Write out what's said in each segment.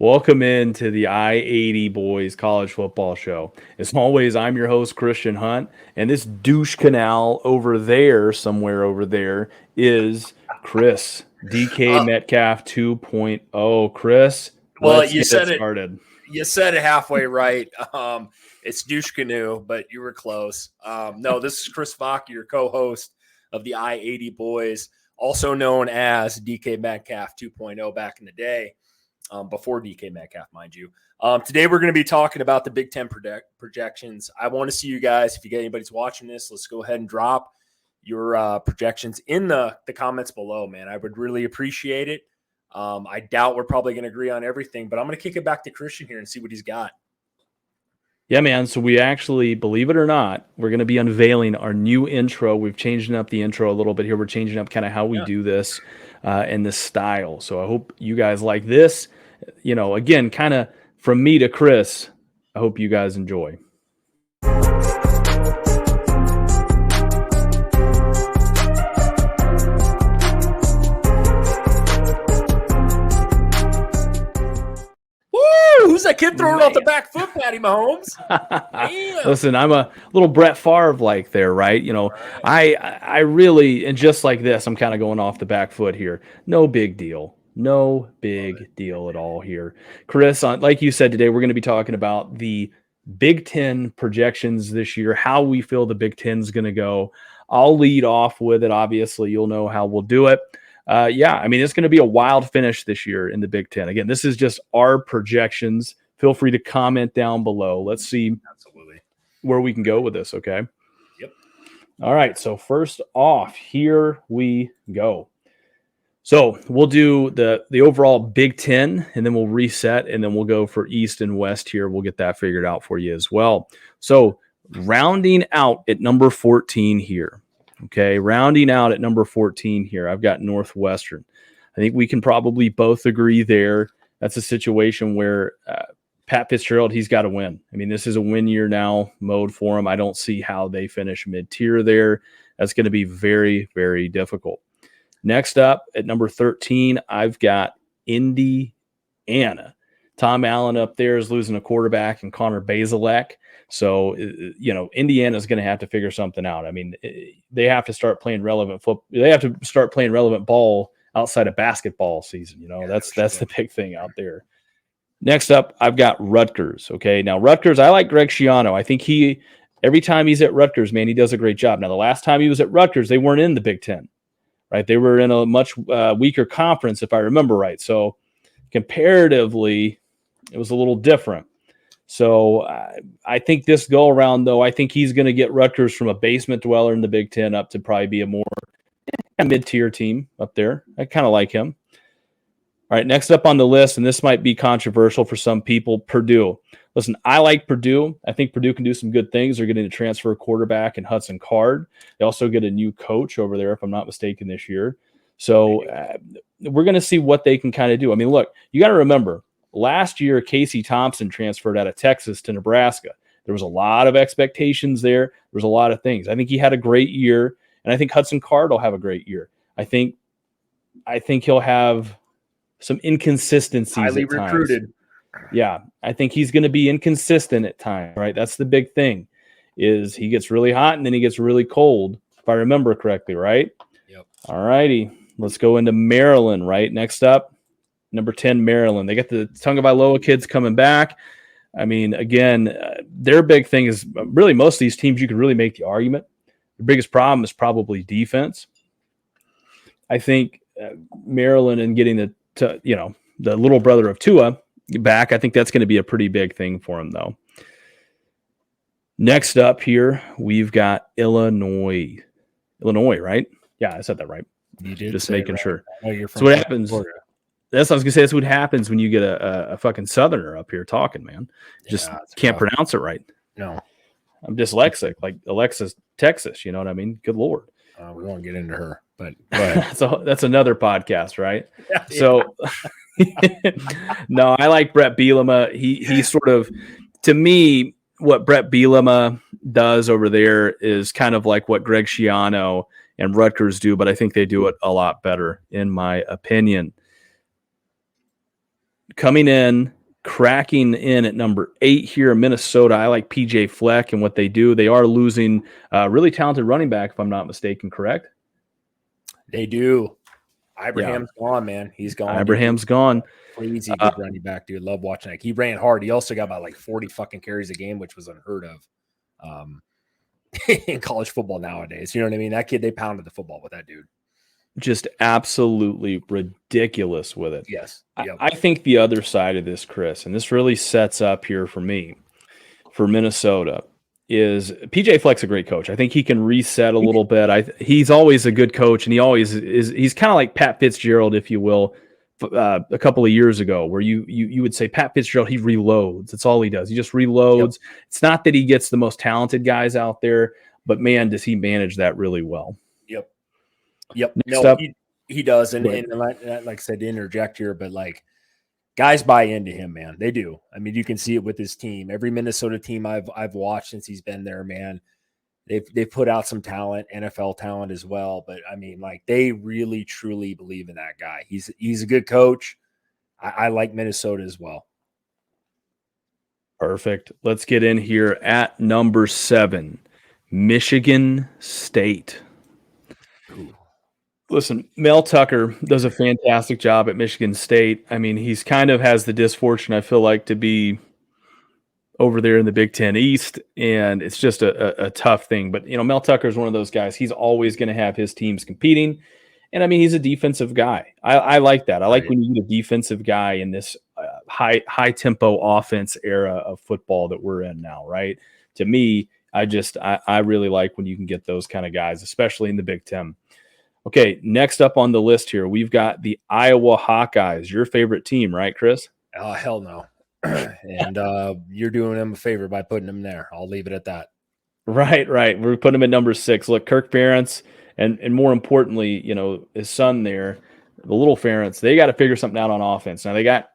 Welcome into the I-80 Boys College Football Show. As always, I'm your host, Christian Hunt, and this douche canal over there, somewhere over there, is Chris, DK Metcalf 2.0. Chris, Well, let's you get said it started. You said it halfway right. It's douche canoe, but you were close. No, this is Chris Vacha, your co-host of the I-80 Boys, also known as DK Metcalf 2.0 back in the day. Before DK Metcalf, mind you. Today we're going to be talking about the Big 10 projections. I want to see you guys, if you get anybody's watching this, let's go ahead and drop your projections in the comments below, man. I would really appreciate it. I doubt we're probably going to agree on everything, but I'm going to kick it back to Christian here and see what he's got. Yeah, man. So we actually, believe it or not, we're going to be unveiling our new intro. We've changed up the intro a little bit here. We're changing up kind of how we do this and the style. So I hope you guys like this. You know, again, kind of from me to Chris, I hope you guys enjoy. Who's that kid throwing off the back foot, Patty Mahomes? Listen, I'm a little Brett Favre like there, right? You know, I really, and just like this, I'm kind of going off the back foot here. No big deal. No big deal at all here. Chris, like you said today, we're going to be talking about the Big 10 projections this year, how we feel the Big 10 is going to go. I'll lead off with it. Obviously, you'll know how we'll do it. Yeah, I mean, it's going to be a wild finish this year in the Big 10. Again, this is just our projections. Feel free to comment down below. Let's see where we can go with this, okay? Yep. All right, so first off, here we go. So we'll do the overall Big 10, and then we'll reset, and then we'll go for East and West here. We'll get that figured out for you as well. So rounding out at number 14 here. Okay, rounding out at number 14 here, I've got Northwestern. I think we can probably both agree there. That's a situation where Pat Fitzgerald, he's got to win. I mean, this is a win year now mode for him. I don't see how they finish mid-tier there. That's going to be very, very difficult. Next up at number 13, I've got Indiana. Tom Allen up there is losing a quarterback and Connor Bazelak. So, you know, Indiana's going to have to figure something out. I mean, they have to start playing relevant football. They have to start playing relevant ball outside of basketball season. You know, yeah, that's the big thing out there. Next up, I've got Rutgers. Okay, now Rutgers, I like Greg Schiano. I think every time he's at Rutgers, man, he does a great job. Now, the last time he was at Rutgers, they weren't in the Big 10, right? They were in a much weaker conference, if I remember right. So, comparatively, it was a little different. So I think this go around, though, I think he's going to get Rutgers from a basement dweller in the Big 10 up to probably be a more mid-tier team up there. I kind of like him. All right, next up on the list, and this might be controversial for some people, Purdue. Listen, I like Purdue. I think Purdue can do some good things. They're getting a transfer quarterback in Hudson Card. They also get a new coach over there, if I'm not mistaken, this year. So we're going to see what they can kind of do. I mean, look, you got to remember, last year, Casey Thompson transferred out of Texas to Nebraska. There was a lot of expectations there. There was a lot of things. I think he had a great year, and I think Hudson Card will have a great year. I think he'll have some inconsistencies. Highly recruited. Yeah, I think he's going to be inconsistent at times, right? That's the big thing, is he gets really hot and then he gets really cold, if I remember correctly, right? Yep. All righty. Let's go into Maryland, right? Next up, number 10, Maryland. They got the Tagovailoa kids coming back. I mean, again, their big thing is really most of these teams, you could really make the argument. The biggest problem is probably defense. I think Maryland and getting the little brother of Tua back, I think that's going to be a pretty big thing for him, though. Next up here, we've got Illinois. Illinois, right? Yeah, I said that right. You did. Just making sure. So what happens? That's what I was gonna say. That's what happens when you get a fucking Southerner up here talking, man. Just can't pronounce it right. No, I'm dyslexic, like Alexis, Texas. You know what I mean? Good Lord. We won't get into her, but that's another podcast, right? Yeah. So, no, I like Brett Bielema. He sort of, to me, what Brett Bielema does over there is kind of like what Greg Schiano and Rutgers do, but I think they do it a lot better, in my opinion. coming in, cracking in at number 8 here in Minnesota. I like PJ Fleck and what they do. They are losing a really talented running back, if I'm not mistaken, correct? They do. Ibrahim's gone, man. He's gone. Ibrahim's gone. Crazy good running back, dude. Love watching that. He ran hard. He also got about like 40 fucking carries a game, which was unheard of in college football nowadays. You know what I mean? That kid, they pounded the football with that dude. Just absolutely ridiculous with it. Yes. Yep. I think the other side of this, Chris, and this really sets up here for me, for Minnesota, is PJ Fleck's a great coach. I think he can reset a little bit. He's always a good coach, and he always is. He's kind of like Pat Fitzgerald, if you will, a couple of years ago, where you would say Pat Fitzgerald, he reloads. That's all he does. He just reloads. Yep. It's not that he gets the most talented guys out there, but man, does he manage that really well. Yep. No, he does. And like I said, to interject here, but like guys buy into him, man. They do. I mean, you can see it with his team. Every Minnesota team I've watched since he's been there, man, they've put out some talent, NFL talent as well. But I mean, like they really truly believe in that guy. He's a good coach. I like Minnesota as well. Perfect. Let's get in here at number 7, Michigan State. Ooh. Listen, Mel Tucker does a fantastic job at Michigan State. I mean, he's kind of has the disfortune, I feel like, to be over there in the Big 10 East, and it's just a tough thing. But, you know, Mel Tucker is one of those guys. He's always going to have his teams competing. And, I mean, he's a defensive guy. I like that. I like when you get a defensive guy in this high-tempo offense era of football that we're in now, right? To me, I really like when you can get those kind of guys, especially in the Big 10. Okay, next up on the list here, we've got the Iowa Hawkeyes, your favorite team, right, Chris? Oh, hell no. And you're doing them a favor by putting them there. I'll leave it at that. Right. We're putting them at number 6. Look, Kirk Ferentz, and more importantly, you know, his son there, the little Ferentz, they got to figure something out on offense. Now, they got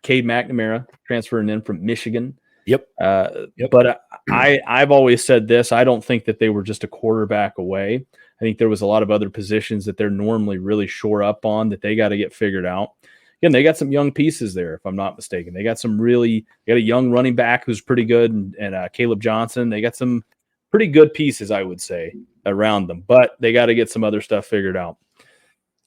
Cade McNamara transferring in from Michigan. Yep. But I've always said this. I don't think that they were just a quarterback away. I think there was a lot of other positions that they're normally really shore up on that they got to get figured out. Again, they got some young pieces there, if I'm not mistaken. They got a young running back who's pretty good, and Caleb Johnson. They got some pretty good pieces, I would say, around them. But they got to get some other stuff figured out.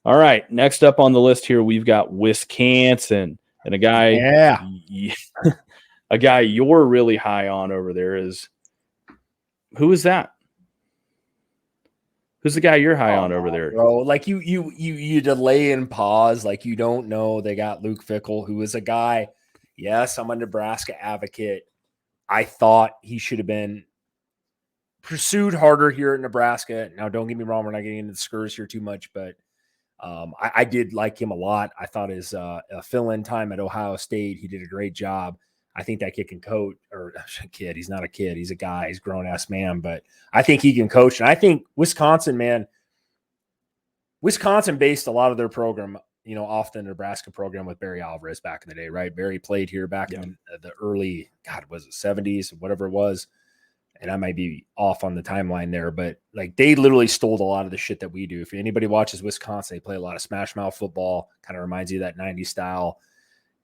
All right, next up on the list here, we've got Wisconsin, and a guy, a guy you're really high on over there is who is that? Who's the guy you're high on over there? Bro, like you delay and pause, like you don't know. They got Luke Fickell, who is a guy. Yes, I'm a Nebraska advocate. I thought he should have been pursued harder here at Nebraska. Now, don't get me wrong, we're not getting into the skirts here too much, but I did like him a lot. I thought his fill-in time at Ohio State, he did a great job. I think that kid can coach, or kid, he's not a kid. He's a guy. He's a grown-ass man, but I think he can coach. And I think Wisconsin based a lot of their program, you know, off the Nebraska program with Barry Alvarez back in the day, right? Barry played here back in the early, was it 70s, whatever it was. And I might be off on the timeline there, but like they literally stole a lot of the shit that we do. If anybody watches Wisconsin, they play a lot of smash mouth football, kind of reminds you of that 90s style.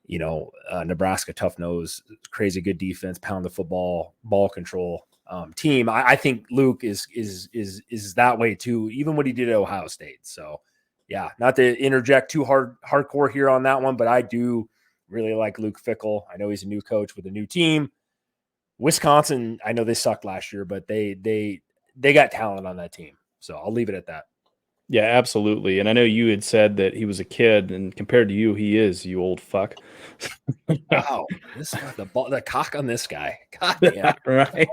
You know, Nebraska tough nose, crazy good defense, pound the football, ball control team. I think Luke is that way too, even what he did at Ohio State. So, yeah, not to interject too hardcore here on that one, but I do really like Luke Fickell. I know he's a new coach with a new team. Wisconsin, I know they sucked last year, but they got talent on that team. So I'll leave it at that. Yeah, absolutely. And I know you had said that he was a kid, and compared to you, he is, you old fuck. Wow, the cock on this guy. God damn. Right.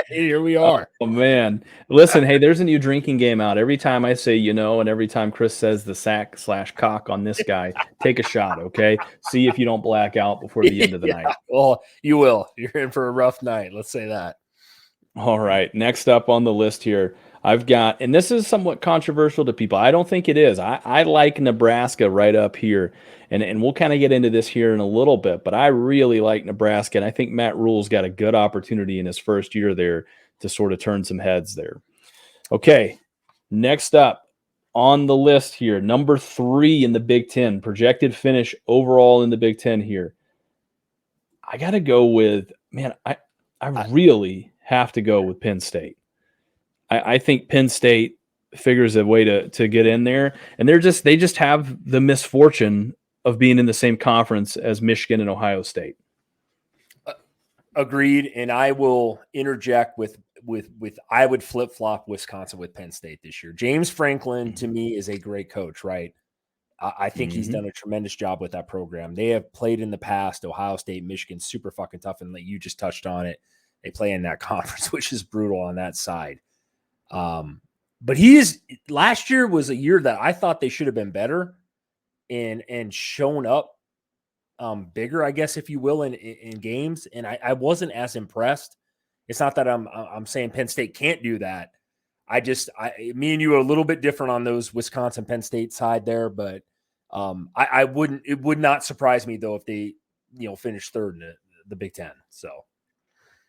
Here we are. Oh man. Listen, hey, there's a new drinking game out. Every time I say and every time Chris says the sack/cock on this guy, take a shot, okay? See if you don't black out before the end of the night. Well, you will. You're in for a rough night. Let's say that. All right. Next up on the list here, I've got, and this is somewhat controversial to people. I don't think it is. I like Nebraska right up here, and we'll kind of get into this here in a little bit, but I really like Nebraska, and I think Matt Rule's got a good opportunity in his first year there to sort of turn some heads there. Okay, next up on the list here, number 3 in the Big Ten, projected finish overall in the Big Ten here. I got to go with, man, I really have to go with Penn State. I think Penn State figures a way to get in there, and they just have the misfortune of being in the same conference as Michigan and Ohio State. Agreed, and I will interject with I would flip-flop Wisconsin with Penn State this year. James Franklin to me is a great coach, right? I think he's done a tremendous job with that program. They have played in the past, Ohio State, Michigan, super fucking tough, and like you just touched on it, they play in that conference, which is brutal on that side. But last year was a year that I thought they should have been better and shown up bigger, I guess, if you will, in games. And I wasn't as impressed. It's not that I'm saying Penn State can't do that. Me and you are a little bit different on those Wisconsin Penn State side there, but it would not surprise me though if they, finish third in the Big Ten. So.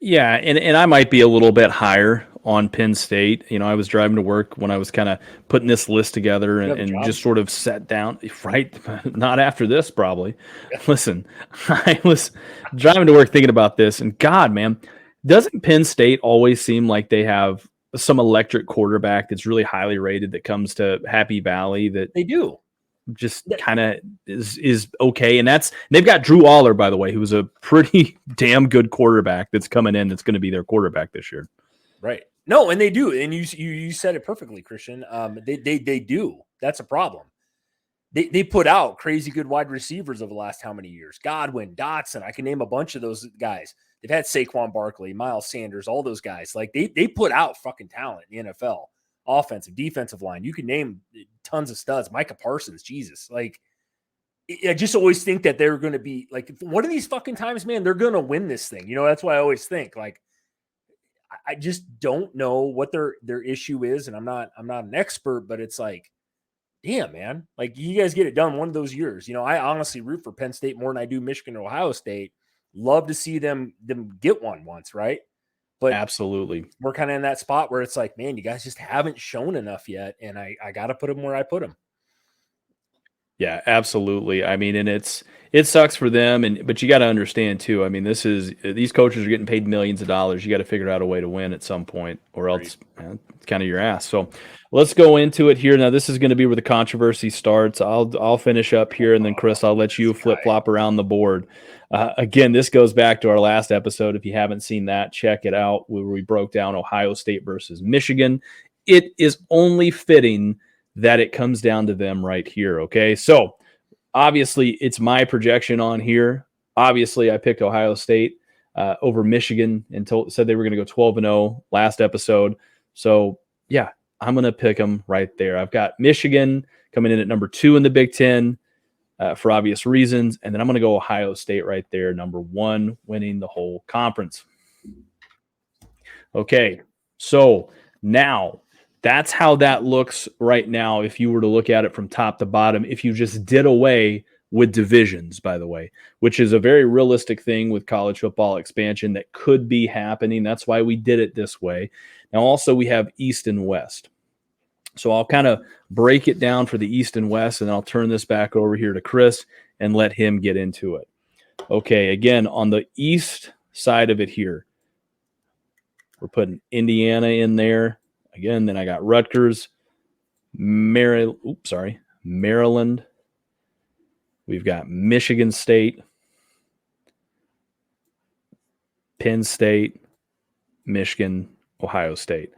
Yeah, and I might be a little bit higher on Penn State. I was driving to work when I was kind of putting this list together and just sort of sat down, right? Not after this, probably. Yeah. Listen, I was driving to work thinking about this, and God, man, doesn't Penn State always seem like they have some electric quarterback that's really highly rated that comes to Happy Valley that they do? Just kind of is okay. And they've got Drew Aller, by the way, who's a pretty damn good quarterback that's coming in. That's going to be their quarterback this year. Right. No, and they do. And you said it perfectly, Christian. They do. That's a problem. They put out crazy good wide receivers over the last how many years? Godwin, Dotson. I can name a bunch of those guys. They've had Saquon Barkley, Miles Sanders, all those guys. Like they put out fucking talent in the NFL. Offensive, defensive line. You can name tons of studs. Micah Parsons, Jesus. Like, I just always think that they're going to be like, one of these fucking times, man, they're going to win this thing. That's why I always think, like, I just don't know what their issue is. And I'm not an expert, but it's like, damn, man, like you guys get it done one of those years. I honestly root for Penn State more than I do Michigan or Ohio State. Love to see them get one once, right? But absolutely, we're kind of in that spot where it's like, man, you guys just haven't shown enough yet. And I got to put them where I put them. Yeah, absolutely. I mean, and it sucks for them. But you got to understand too. I mean, these coaches are getting paid millions of dollars. You got to figure out a way to win at some point or else man, it's kind of your ass. So let's go into it here. Now, this is going to be where the controversy starts. I'll finish up here. And then Chris, I'll let you flip flop around the board. Again, this goes back to our last episode. If you haven't seen that, check it out where we broke down Ohio State versus Michigan. It is only fitting that it comes down to them right here. Okay. So obviously it's my projection on here. Obviously I picked Ohio State over Michigan and said they were going to go 12-0 last episode. So yeah, I'm going to pick them right there. I've got Michigan coming in at number 2 in the Big Ten for obvious reasons. And then I'm going to go Ohio State right there. Number 1, winning the whole conference. Okay. So now that's how that looks right now if you were to look at it from top to bottom, if you just did away with divisions, by the way, which is a very realistic thing with college football expansion that could be happening. That's why we did it this way. Now, also, we have East and West. So I'll kind of break it down for the East and West, and I'll turn this back over here to Chris and let him get into it. Okay, again, on the East side of it here, we're putting Indiana in there. Again, then I got Rutgers, Maryland. We've got Michigan State, Penn State, Michigan, Ohio State.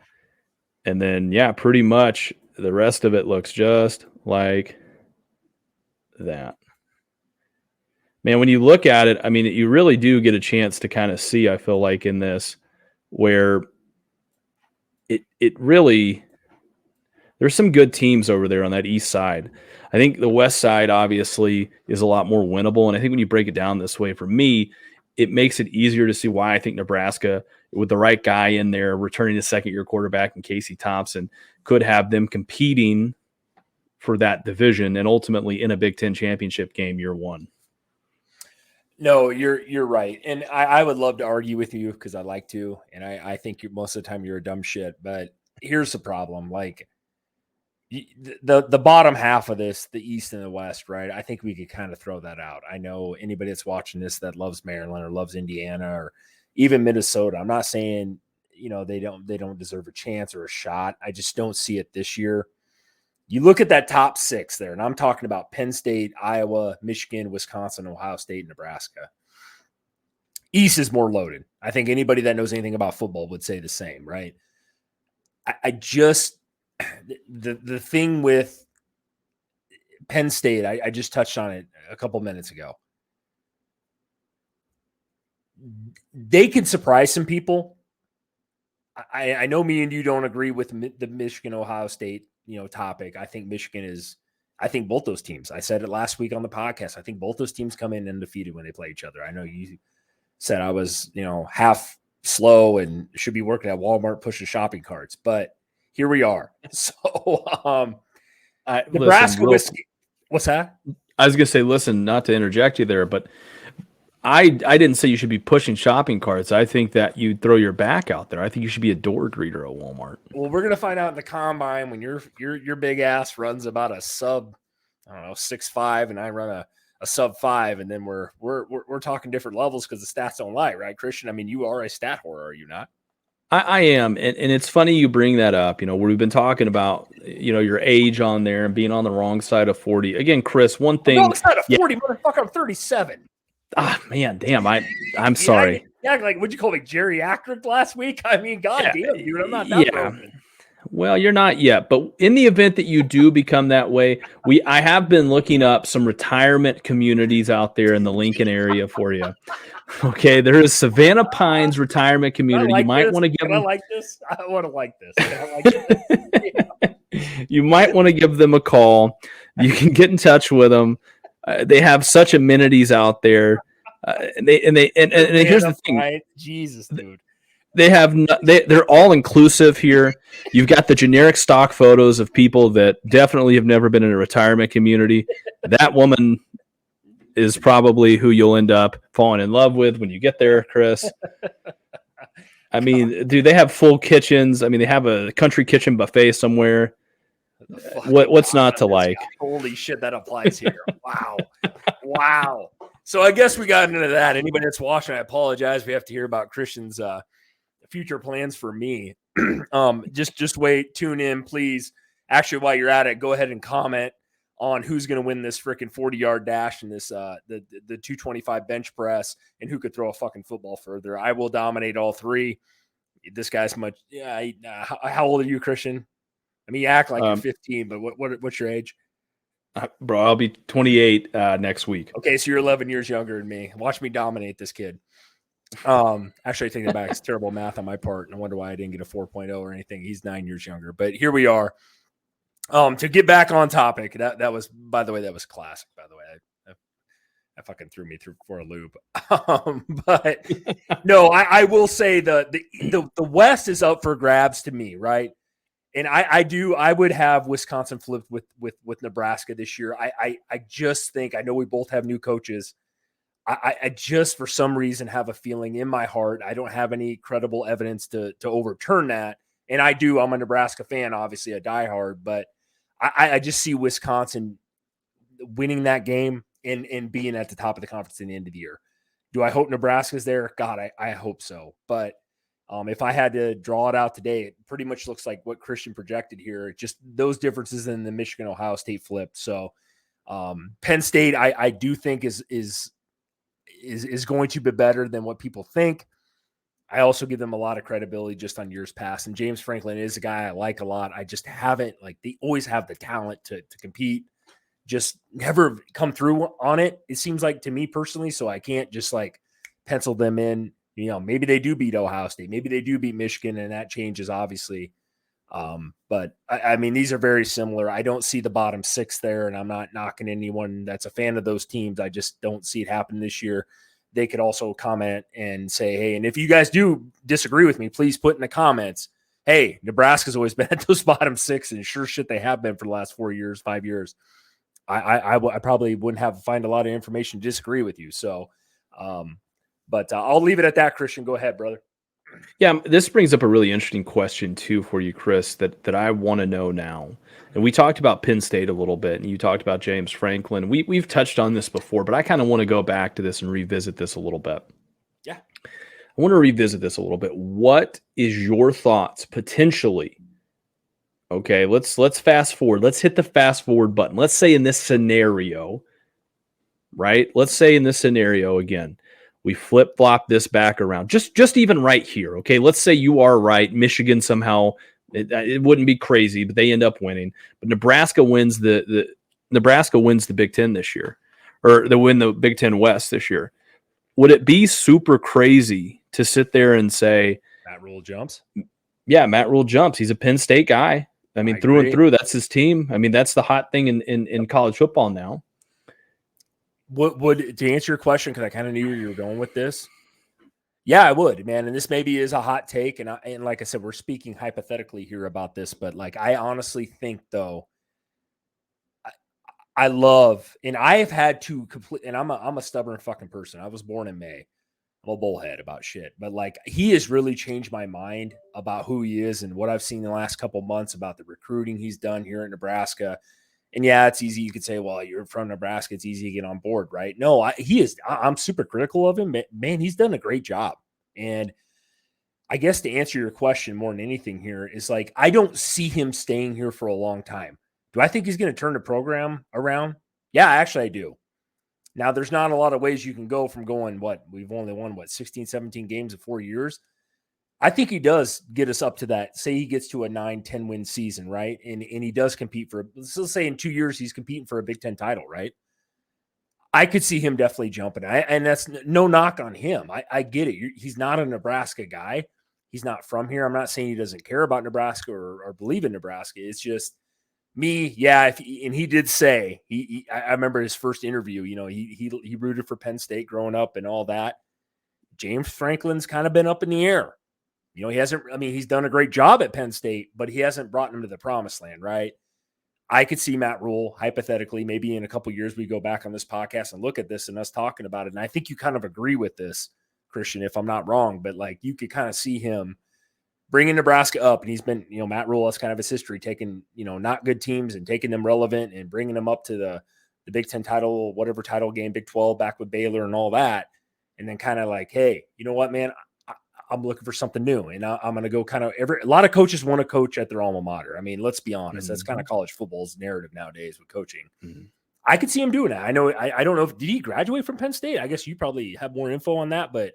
And then, yeah, pretty much the rest of it looks just like that. Man, when you look at it, I mean, you really do get a chance to kind of see, I feel like, in this, where it really, there's some good teams over there on that east side. I think the west side obviously is a lot more winnable. And I think when you break it down this way, for me, it makes it easier to see why I think Nebraska, with the right guy in there, returning a second-year quarterback in Casey Thompson, could have them competing for that division and ultimately in a Big Ten championship game year 1. No, you're right. And I would love to argue with you because I like to. And I think most of the time you're a dumb shit. But here's the problem. Like, the bottom half of this, the East and the West, right? I think we could kind of throw that out. I know anybody that's watching this that loves Maryland or loves Indiana or even Minnesota. I'm not saying, they don't deserve a chance or a shot. I just don't see it this year. You look at that top 6 there, and I'm talking about Penn State, Iowa, Michigan, Wisconsin, Ohio State, Nebraska. East is more loaded. I think anybody that knows anything about football would say the same, right? I just the thing with Penn State, I just touched on it a couple minutes ago. They can surprise some people. I know me and you don't agree with the Michigan Ohio State topic. I think I think both those teams. I said it last week on the podcast. I think both those teams come in undefeated when they play each other. I know you said I was half slow and should be working at Walmart pushing shopping carts, but here we are. So Nebraska, what's that? I was gonna say, listen, not to interject you there, but I didn't say you should be pushing shopping carts. I think that you throw your back out there. I think you should be a door greeter at Walmart. Well, we're gonna find out in the combine when your big ass runs about a sub, 6'5", and I run a sub 5, and then we're talking different levels because the stats don't lie, right, Christian? I mean, you are a stat whore, are you not? I am, and it's funny you bring that up. We've been talking about your age on there and being on the wrong side of 40. Again, Chris, one thing. Wrong side of 40, motherfucker. I'm 37. Ah, man, damn. I'm sorry. Yeah, like what'd you call me, geriatric last week? I mean, damn, dude, I'm not that broken. Well, you're not yet, but in the event that you do become that way, I have been looking up some retirement communities out there in the Lincoln area for you. Okay, there is Savannah Pines Retirement Community. You might want to give them. I like this. I want to like this. I like this. You might want to give them a call. You can get in touch with them. They have such amenities out there. And here's the thing. Right? Jesus, dude. They're all inclusive here. You've got the generic stock photos of people that definitely have never been in a retirement community. That woman is probably who you'll end up falling in love with when you get there, Chris. I mean, dude, they have full kitchens. I mean, they have a country kitchen buffet somewhere. What's not to like? Holy shit, that applies here. Wow. So I guess we got into that. Anybody that's watching, I apologize. We have to hear about Christian's future plans for me. Just wait, tune in, please. Actually, while you're at it, go ahead and comment on who's going to win this freaking 40-yard dash and this the 225 bench press and who could throw a fucking football further. I will dominate all three. This guy's much. Yeah. How old are you, Christian? I mean, you act like you're 15, but what's your age? Bro, I'll be 28 next week. Okay, so you're 11 years younger than me. Watch me dominate this kid. Actually, I take it back. It's terrible math on my part. I wonder why I didn't get a 4.0 or anything. He's 9 years younger. But here we are. To get back on topic, that was, by the way, that was classic, by the way. That fucking threw me for a loop. But no, I will say the West is up for grabs to me, right? And I would have Wisconsin flipped with Nebraska this year. I just think, I know we both have new coaches. I just, for some reason, have a feeling in my heart. I don't have any credible evidence to overturn that. And I'm a Nebraska fan, obviously a diehard, but I just see Wisconsin winning that game and being at the top of the conference at the end of the year. Do I hope Nebraska's there? God, I hope so. But if I had to draw it out today, it pretty much looks like what Christian projected here. Just those differences in the Michigan-Ohio State flip. So Penn State, I do think is going to be better than what people think. I also give them a lot of credibility just on years past. And James Franklin is a guy I like a lot. I just haven't, they always have the talent to compete, just never come through on it. It seems like to me personally. So I can't just pencil them in. Maybe they do beat Ohio State. Maybe they do beat Michigan, and that changes obviously. But I mean, these are very similar. I don't see the bottom six there, and I'm not knocking anyone that's a fan of those teams. I just don't see it happen this year. They could also comment and say, hey, and if you guys do disagree with me, please put in the comments, hey, Nebraska's always been at those bottom six, and sure shit they have been for the last 4 years, 5 years. I probably wouldn't find a lot of information to disagree with you. So, but I'll leave it at that, Christian. Go ahead, brother. Yeah, this brings up a really interesting question too for you, Chris, that I want to know now. And we talked about Penn State a little bit, and you talked about James Franklin. We've touched on this before, but I kind of want to go back to this and revisit this a little bit. Yeah. I want to revisit this a little bit. What is your thoughts potentially? Okay, let's fast forward. Let's hit the fast forward button. Let's say in this scenario, right? Let's say in this scenario again, we flip flop this back around. Just even right here. Okay, let's say you are right. Michigan somehow it wouldn't be crazy, but they end up winning. But Nebraska wins the Nebraska wins the Big Ten this year, or they win the Big Ten West this year. Would it be super crazy to sit there and say Matt Rule jumps? Yeah, Matt Rule jumps. He's a Penn State guy. I mean, through and through, that's his team. I mean, that's the hot thing in college football now. What would, to answer your question, because I kind of knew you were going with this. Yeah, I would, man. And this maybe is a hot take. And like I said, we're speaking hypothetically here about this, but like, I honestly think though, I love, and I have had to complete, and I'm a stubborn fucking person. I was born in May. I'm a bullhead about shit, but like, he has really changed my mind about who he is and what I've seen in the last couple months about the recruiting he's done here in Nebraska. And yeah, it's easy. You could say, well, you're from Nebraska. It's easy to get on board, right? No, I'm super critical of him. Man, he's done a great job. And I guess to answer your question more than anything here is like, I don't see him staying here for a long time. Do I think he's going to turn the program around? Yeah, actually I do. Now, there's not a lot of ways you can go from going, we've only won, 16, 17 games in 4 years. I think he does get us up to that. Say he gets to a 9-10 win season, right? And he does compete for, let's say in 2 years, he's competing for a Big Ten title, right? I could see him definitely jumping. And that's no knock on him. I get it. He's not a Nebraska guy. He's not from here. I'm not saying he doesn't care about Nebraska or believe in Nebraska. It's just me. Yeah. And he did say, I remember his first interview, he rooted for Penn State growing up and all that. James Franklin's kind of been up in the air. He's done a great job at Penn State, but he hasn't brought him to the promised land, right? I could see Matt Rule, hypothetically, maybe in a couple of years, we go back on this podcast and look at this and us talking about it. And I think you kind of agree with this, Christian, if I'm not wrong, but like you could kind of see him bringing Nebraska up. And he's been, Matt Rule, that's kind of his history, taking, not good teams and taking them relevant and bringing them up to the Big Ten title, whatever title game, Big 12 back with Baylor and all that. And then kind of like, hey, you know what, man, I'm looking for something new. And I'm going to go kind of a lot of coaches want to coach at their alma mater. I mean, let's be honest. That's kind of college football's narrative nowadays with coaching. I could see him doing that. I know. I don't know did he graduate from Penn State? I guess you probably have more info on that, but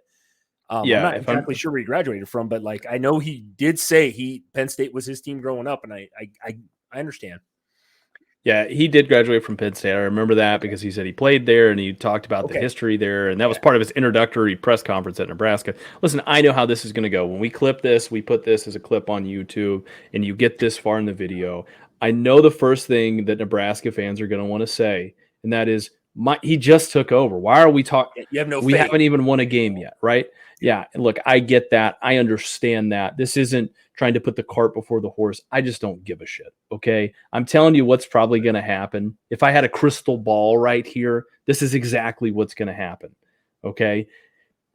I'm not exactly sure where he graduated from, but like, I know he did say Penn State was his team growing up. And I understand. Yeah, he did graduate from Penn State. I remember that because he said he played there and he talked about the history there. And that was part of his introductory press conference at Nebraska. Listen, I know how this is going to go. When we clip this, we put this as a clip on YouTube and you get this far in the video. I know the first thing that Nebraska fans are going to want to say, and that is, he just took over. Why are we talking? You have no We faith. haven't even won a game yet, right? Yeah. And look, I get that. I understand that. This isn't trying to put the cart before the horse. I just don't give a shit. Okay. I'm telling you what's probably going to happen. If I had a crystal ball right here, this is exactly what's going to happen. Okay.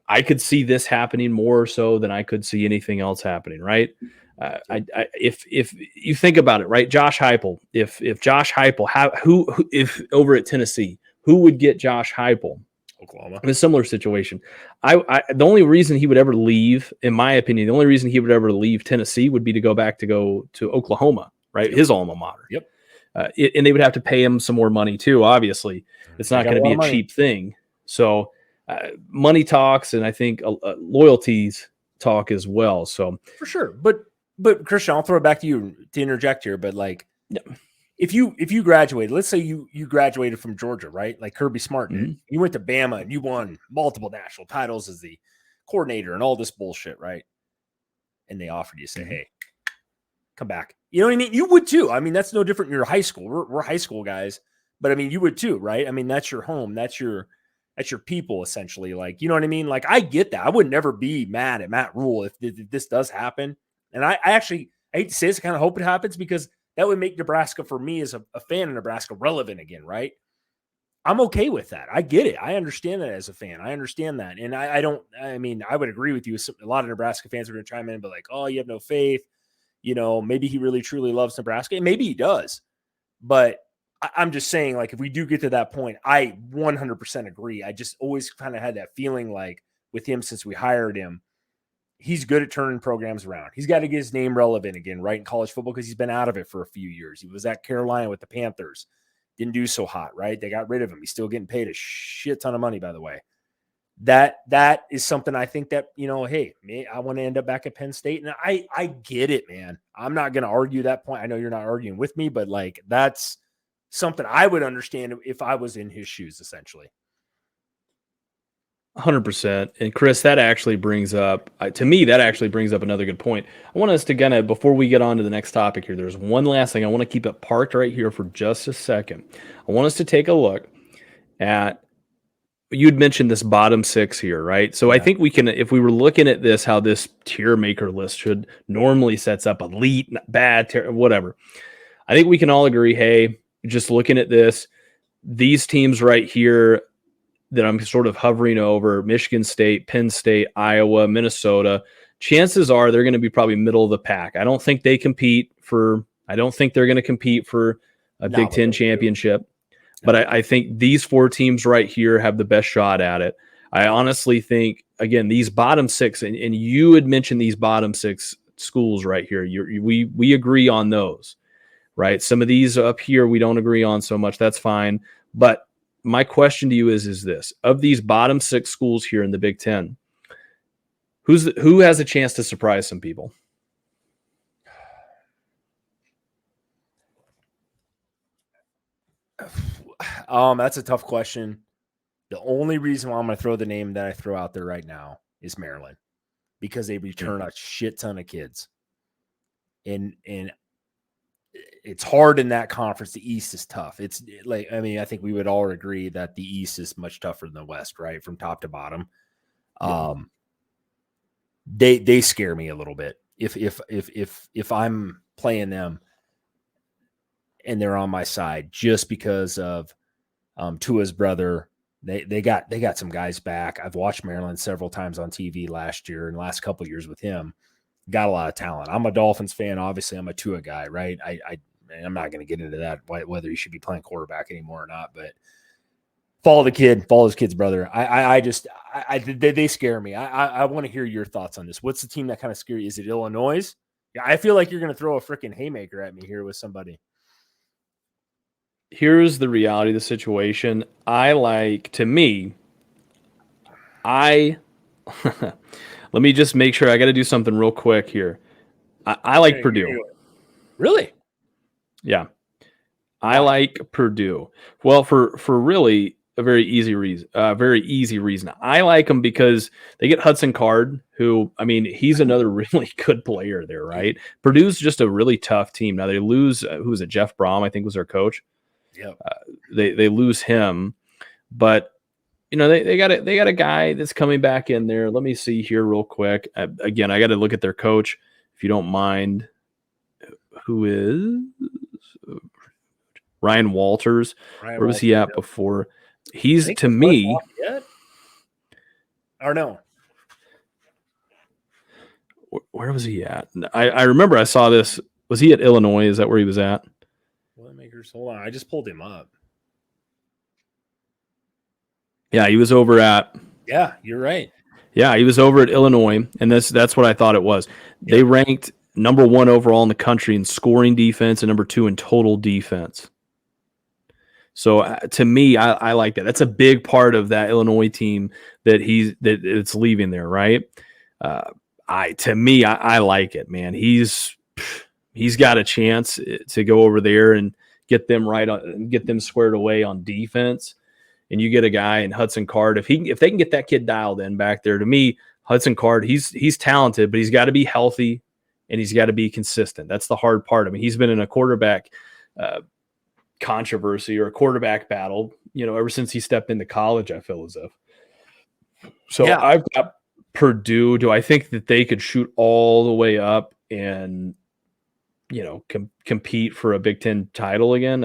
I could see this happening more so than I could see anything else happening. Right. If you think about it, right. Josh Heupel, if Josh Heupel, if over at Tennessee, who would get Josh Heupel? Oklahoma. In a similar situation. The only reason he would ever leave, in my opinion, the only reason he would ever leave Tennessee would be to go to Oklahoma, right? Yep. His alma mater. Yep. And they would have to pay him some more money too. Obviously, it's not going to be a cheap thing. So money talks, and I think loyalties talk as well. So for sure. But Christian, I'll throw it back to you to interject here. But like, if you graduated, let's say you graduated from Georgia, right? Like Kirby Smart did. You went to Bama and you won multiple national titles as the coordinator and all this bullshit, right? And they offered you, say, hey, come back. You know what I mean? You would too. I mean, that's no different. You're high school. We're high school guys, but I mean, you would too, right? I mean, that's your home. That's your people, essentially. Like, you know what I mean? Like, I get that. I would never be mad at Matt Rule if this does happen. And I hate to say this, I kind of hope it happens because that would make Nebraska, for me as a fan of Nebraska, relevant again, right? I'm okay with that. I get it. I understand that as a fan. I understand that. And I mean, I would agree with you. A lot of Nebraska fans are going to chime in, but like, oh, you have no faith. Maybe he really, truly loves Nebraska. And maybe he does. But I'm just saying, like, if we do get to that point, I 100% agree. I just always kind of had that feeling like with him since we hired him, he's good at turning programs around. He's got to get his name relevant again, right, in college football because he's been out of it for a few years. He was at Carolina with the Panthers. Didn't do so hot, right? They got rid of him. He's still getting paid a shit ton of money, by the way. That is something I think that, hey, I want to end up back at Penn State. And I get it, man. I'm not going to argue that point. I know you're not arguing with me, but like that's something I would understand if I was in his shoes, essentially. 100%. And Chris, that actually brings up, to me, that actually brings up another good point. I want us to kind of, before we get on to the next topic here, there's one last thing. I want to keep it parked right here for just a second. I want us to take a look at, you'd mentioned this bottom 6 here, right? So yeah. I think we can, if we were looking at this, how this tier maker list should normally sets up elite, bad, whatever. I think we can all agree, hey, just looking at this, these teams right here that I'm sort of hovering over, Michigan State, Penn State, Iowa, Minnesota, chances are they're going to be probably middle of the pack. I don't think they're going to compete for a Big Ten championship. But I think these 4 teams right here have the best shot at it. I honestly think, again, these bottom 6, and you had mentioned these bottom 6 schools right here. We agree on those, right? Some of these up here we don't agree on so much. That's fine. But my question to you is this: of these bottom 6 schools here in the Big Ten, who has a chance to surprise some people? That's a tough question. The only reason why I'm going to throw the name that I throw out there right now is Maryland, because they return a shit ton of kids. And it's hard in that conference. The East is tough. It's like, I mean, I think we would all agree that the East is much tougher than the West, right? From top to bottom. Yeah. They scare me a little bit. If I'm playing them and they're on my side, just because of Tua's brother, they got some guys back. I've watched Maryland several times on TV last year and last couple of years with him. Got a lot of talent. I'm a Dolphins fan. Obviously, I'm a Tua guy, right? I'm not going to get into that, whether he should be playing quarterback anymore or not, but follow his kid's brother. They scare me. I want to hear your thoughts on this. What's the team that kind of scare you? Is it Illinois? Yeah, I feel like you're going to throw a freaking haymaker at me here with somebody. Here's the reality of the situation. Let me just make sure. I got to do something real quick here. I like Purdue. Really? Yeah. I like Purdue. Well, for really a very easy reason. I like them because they get Hudson Card, who, I mean, he's another really good player there, right? Purdue's just a really tough team. Now they lose, who was it? Jeff Brom, I think, was their coach. Yeah. They lose him, but they got a guy that's coming back in there. Let me see here real quick. Again, I got to look at their coach, if you don't mind. Who is Ryan Walters? Where was he at before? He's, to me, or no. Where was he at? I remember I saw this. Was he at Illinois? Is that where he was at? Hold on, I just pulled him up. Yeah, he was over at. Yeah, you're right. Yeah, he was over at Illinois, and that's what I thought it was. Yeah. They ranked number 1 overall in the country in scoring defense and number 2 in total defense. So to me, I like that. That's a big part of that Illinois team that it's leaving there, right? I like it, man. He's got a chance to go over there and get them right on, get them squared away on defense. And you get a guy in Hudson Card. If they can get that kid dialed in back there, to me, Hudson Card, he's talented, but he's got to be healthy and he's got to be consistent. That's the hard part. I mean, he's been in a quarterback controversy or a quarterback battle, ever since he stepped into college, I feel as if. So yeah. I've got Purdue. Do I think that they could shoot all the way up and compete for a Big Ten title again.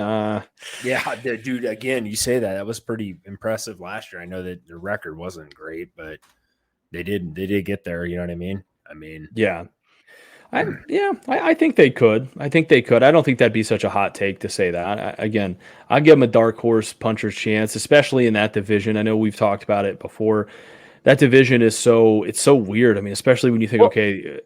Yeah, dude. Again, you say that was pretty impressive last year. I know that the record wasn't great, but they did get there. You know what I mean? Yeah. I think they could. I don't think that'd be such a hot take to say that. Again, I'll give them a dark horse puncher's chance, especially in that division. I know we've talked about it before. That division is so weird. I mean, especially when you think, okay,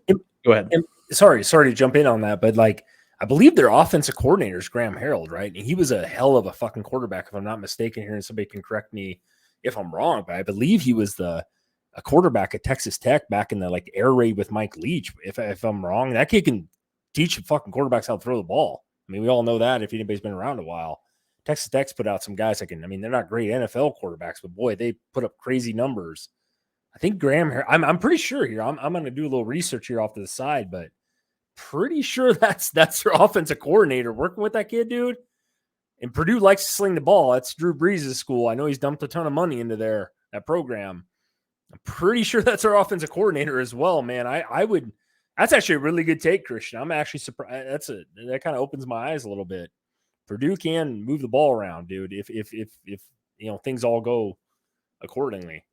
go ahead. Sorry to jump in on that, but like I believe their offensive coordinator is Graham Harrell, right? And he was a hell of a fucking quarterback, if I'm not mistaken here, and somebody can correct me if I'm wrong, but I believe he was a quarterback at Texas Tech back in the like air raid with Mike Leach. If I'm wrong, that kid can teach fucking quarterbacks how to throw the ball. I mean, we all know that if anybody's been around a while. Texas Tech's put out some guys that can. I mean, they're not great NFL quarterbacks, but boy, they put up crazy numbers. I think Graham. I'm pretty sure here. I'm going to do a little research here off to the side, but pretty sure that's their offensive coordinator working with that kid, dude. And Purdue likes to sling the ball. That's Drew Brees' school. I know he's dumped a ton of money into that program. I'm pretty sure that's our offensive coordinator as well, man. I would. That's actually a really good take, Christian. I'm actually surprised. That kind of opens my eyes a little bit. Purdue can move the ball around, dude. If things all go accordingly.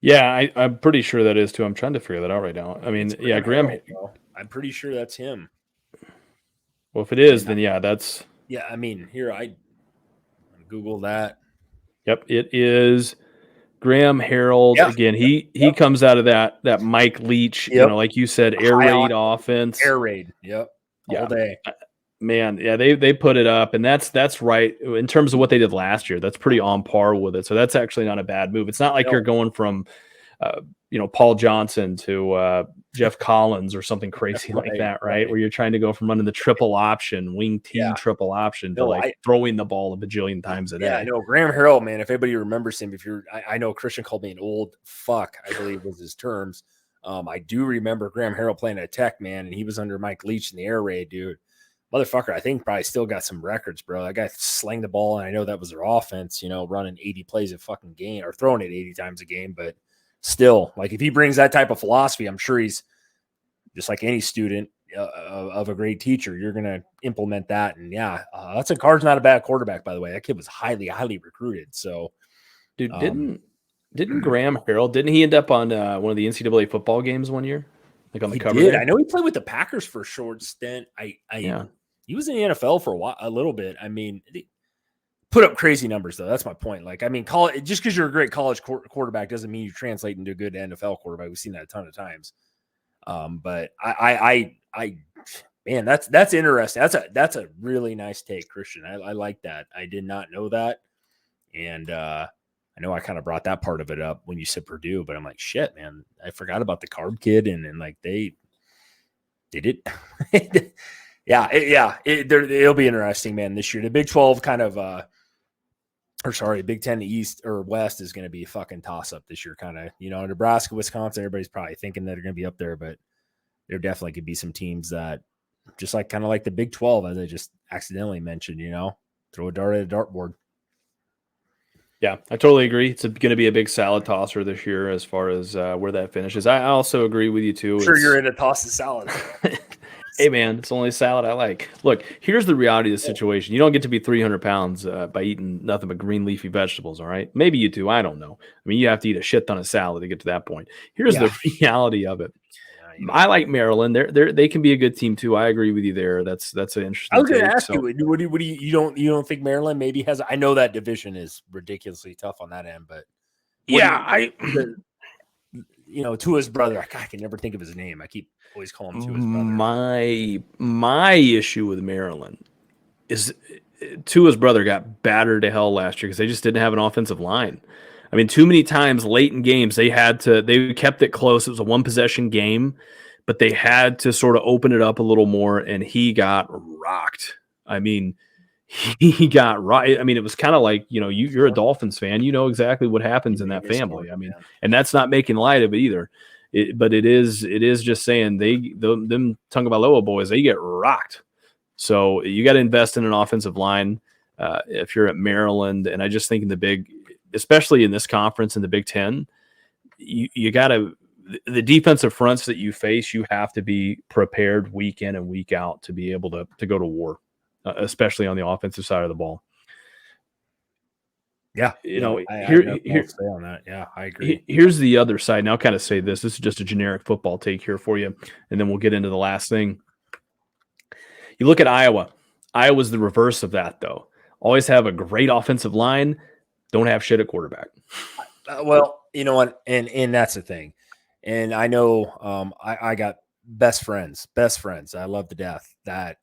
Yeah, I'm pretty sure that is too. I'm trying to figure that out right now. I mean, yeah, Graham. I'm pretty sure that's him. Well, if it is, then yeah, that's. Yeah, I mean, here I Google that. Yep, it is. Graham Harrell, again, he comes out of that Mike Leach, like you said, air raid offense. Air raid, all day. Man, yeah, they put it up, and that's right. In terms of what they did last year, that's pretty on par with it. So that's actually not a bad move. It's not like you're going from, Paul Johnson to Jeff Collins or something crazy like that, right? Where you're trying to go from running the triple option, wing T triple option to throwing the ball a bajillion times a day. Yeah, I know Graham Harrell, man. If anybody remembers him, I know Christian called me an old fuck, I believe was his terms. I do remember Graham Harrell playing at Tech, man, and he was under Mike Leach in the air raid, dude. Motherfucker, I think probably still got some records, bro. That guy slang the ball, and I know that was their offense, running 80 plays a fucking game or throwing it 80 times a game, but still, like if he brings that type of philosophy, I'm sure he's just like any student of a great teacher. You're going to implement that. And Hudson Card's not a bad quarterback, by the way. That kid was highly, highly recruited. So, dude, didn't Graham Harrell, didn't he end up on one of the NCAA football games one year? Like on the cover there? I know he played with the Packers for a short stint. He was in the NFL for a little bit. I mean, put up crazy numbers, though. That's my point. Like, I mean, just because you're a great college quarterback doesn't mean you translate into a good NFL quarterback. We've seen that a ton of times. But man, that's interesting. That's a really nice take, Christian. I like that. I did not know that. And I know I kind of brought that part of it up when you said Purdue, but I'm like, shit, man, I forgot about the Carb kid. And like they did it. It'll be interesting, man, this year. The Big 12 kind of, Big 10 East or West is going to be a fucking toss-up this year, kind of. Nebraska, Wisconsin, everybody's probably thinking that they're going to be up there, but there definitely could be some teams that just kind of like the Big 12, as I just accidentally mentioned, throw a dart at a dartboard. Yeah, I totally agree. It's going to be a big salad tosser this year as far as where that finishes. I also agree with you, too. I'm sure you're in a toss of salad. Hey, man, it's the only salad I like. Look, here's the reality of the situation. You don't get to be 300 pounds by eating nothing but green leafy vegetables, all right? Maybe you do. I don't know. I mean, you have to eat a shit ton of salad to get to that point. Here's the reality of it. I like Maryland. They can be a good team, too. I agree with you there. That's an interesting I was going to ask you, what do you don't think Maryland maybe has – I know that division is ridiculously tough on that end, but Tua's brother, I can never think of his name. I keep always calling him Tua's brother. My issue with Maryland is Tua's brother got battered to hell last year because they just didn't have an offensive line. I mean, too many times late in games they kept it close. It was a one possession game, but they had to sort of open it up a little more, and he got rocked. I mean, he got right. I mean, it was kind of like, you're a Dolphins fan. You know exactly what happens in that family. I mean, and that's not making light of it either. But it is just saying them Tagovailoa boys, they get rocked. So you got to invest in an offensive line if you're at Maryland. And I just think especially in this conference in the Big 10, you got to the defensive fronts that you face, you have to be prepared week in and week out to be able to go to war, especially on the offensive side of the ball. Yeah, you know, I here, have nothing else to say on that. Yeah, I agree. here's the other side. And I'll kind of say this. This is just a generic football take here for you, and then we'll get into the last thing. You look at Iowa. Iowa's the reverse of that, though. Always have a great offensive line, don't have shit at quarterback. Well, you know what, and that's the thing. And I know I got best friends I love to death that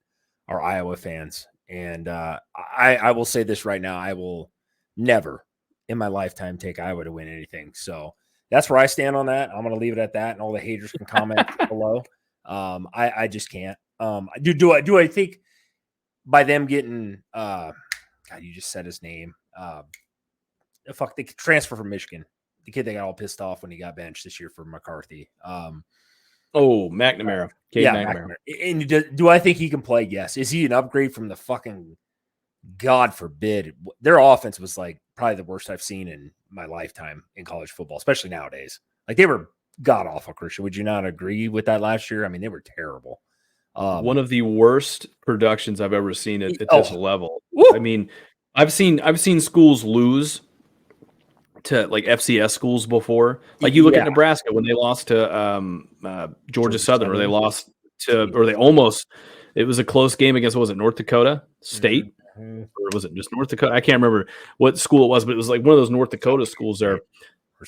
are Iowa fans. And I will say this right now, I will never in my lifetime take Iowa to win anything. So that's where I stand on that. I'm going to leave it at that, and all the haters can comment below. I just can't. Do I think by them getting God, you just said his name. Fuck, the transfer from Michigan, the kid that got all pissed off when he got benched this year for McCarthy. McNamara. Yeah, McNamara. And do I think he can play? Yes. Is he an upgrade from the fucking, God forbid, their offense was like probably the worst I've seen in my lifetime in college football, especially nowadays. Like, they were god awful, Christian. Would you not agree with that last year? I mean, they were terrible. One of the worst productions I've ever seen at this level. Woo! I mean, I've seen schools lose to like FCS schools before. Like, you look at Nebraska when they lost to Georgia Southern, or they lost to, or they almost, it was a close game against, what was it, North Dakota State? Mm-hmm. Or was it just North Dakota? I can't remember what school it was, but it was like one of those North Dakota schools there.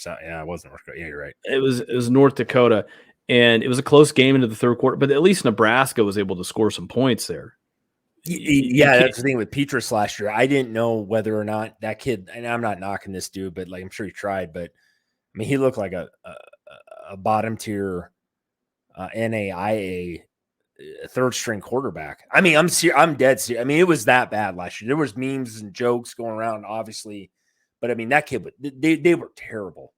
Yeah, it wasn't North Dakota. Yeah, you're right. It was North Dakota, and it was a close game into the third quarter, but at least Nebraska was able to score some points there. Yeah, that's the thing with Petrus last year. I didn't know whether or not that kid, and I'm not knocking this dude, but like, I'm sure he tried, but I mean, he looked like a bottom tier NAIA third string quarterback. I mean, I'm dead serious. I mean, it was that bad last year. There was memes and jokes going around, obviously, but I mean, that kid, they were terrible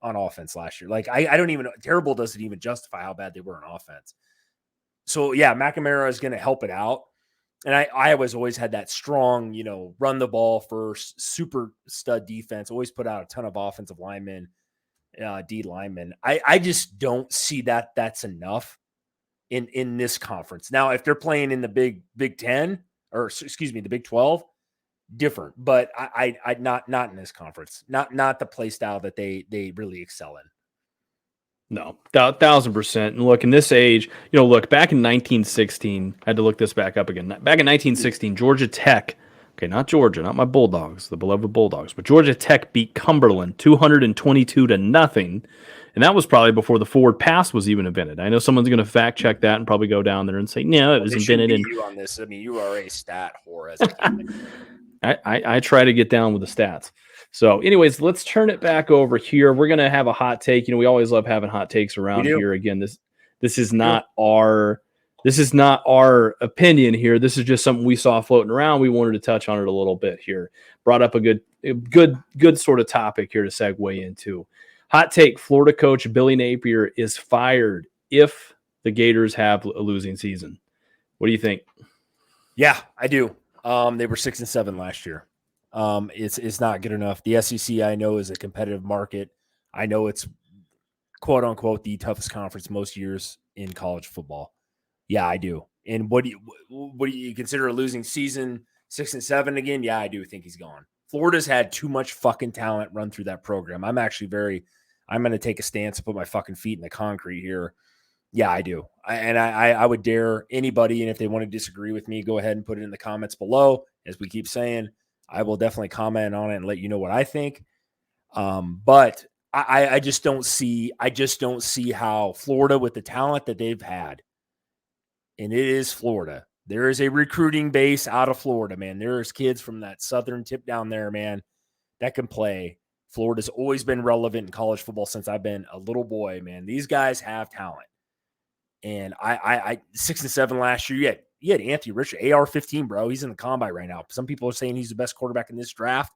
on offense last year. Like, I don't even know. Terrible doesn't even justify how bad they were on offense. So yeah, McNamara is going to help it out. And Iowa's always had that strong, run the ball first, super stud defense, always put out a ton of offensive linemen, D linemen. I just don't see that that's enough in this conference. Now, if they're playing in the Big 10, or excuse me, the Big 12, different. But I not in this conference. Not the play style that they really excel in. No, 1,000%. And look, in this age, look, back in 1916, I had to look this back up again. Back in 1916, Georgia Tech, okay, not Georgia, not my Bulldogs, the beloved Bulldogs, but Georgia Tech beat Cumberland 222-0. And that was probably before the forward pass was even invented. I know someone's going to fact check that and probably go down there and say, no, it was invented. And you on this, I mean, you are a stat whore as a kid. I try to get down with the stats. So anyways, let's turn it back over here. We're going to have a hot take. We always love having hot takes around here. Again, this is not our opinion here. This is just something we saw floating around. We wanted to touch on it a little bit here. Brought up a good sort of topic here to segue into. Hot take: Florida coach Billy Napier is fired if the Gators have a losing season. What do you think? Yeah, I do. They were 6-7 last year. It's not good enough. The SEC, I know, is a competitive market. I know it's quote unquote the toughest conference most years in college football. Yeah, I do. And what do you consider a losing season? 6-7 again? Yeah, I do think he's gone. Florida's had too much fucking talent run through that program. I'm going to take a stance and put my fucking feet in the concrete here. Yeah, I do. I would dare anybody, and if they want to disagree with me, go ahead and put it in the comments below. As we keep saying, I will definitely comment on it and let you know what I think. But I just don't see how Florida, with the talent that they've had, and it is Florida. There is a recruiting base out of Florida, man. There's kids from that southern tip down there, man, that can play. Florida's always been relevant in college football since I've been a little boy, man. These guys have talent. And I 6-7 last year. You had Anthony Richard, AR-15, bro. He's in the combine right now. Some people are saying he's the best quarterback in this draft.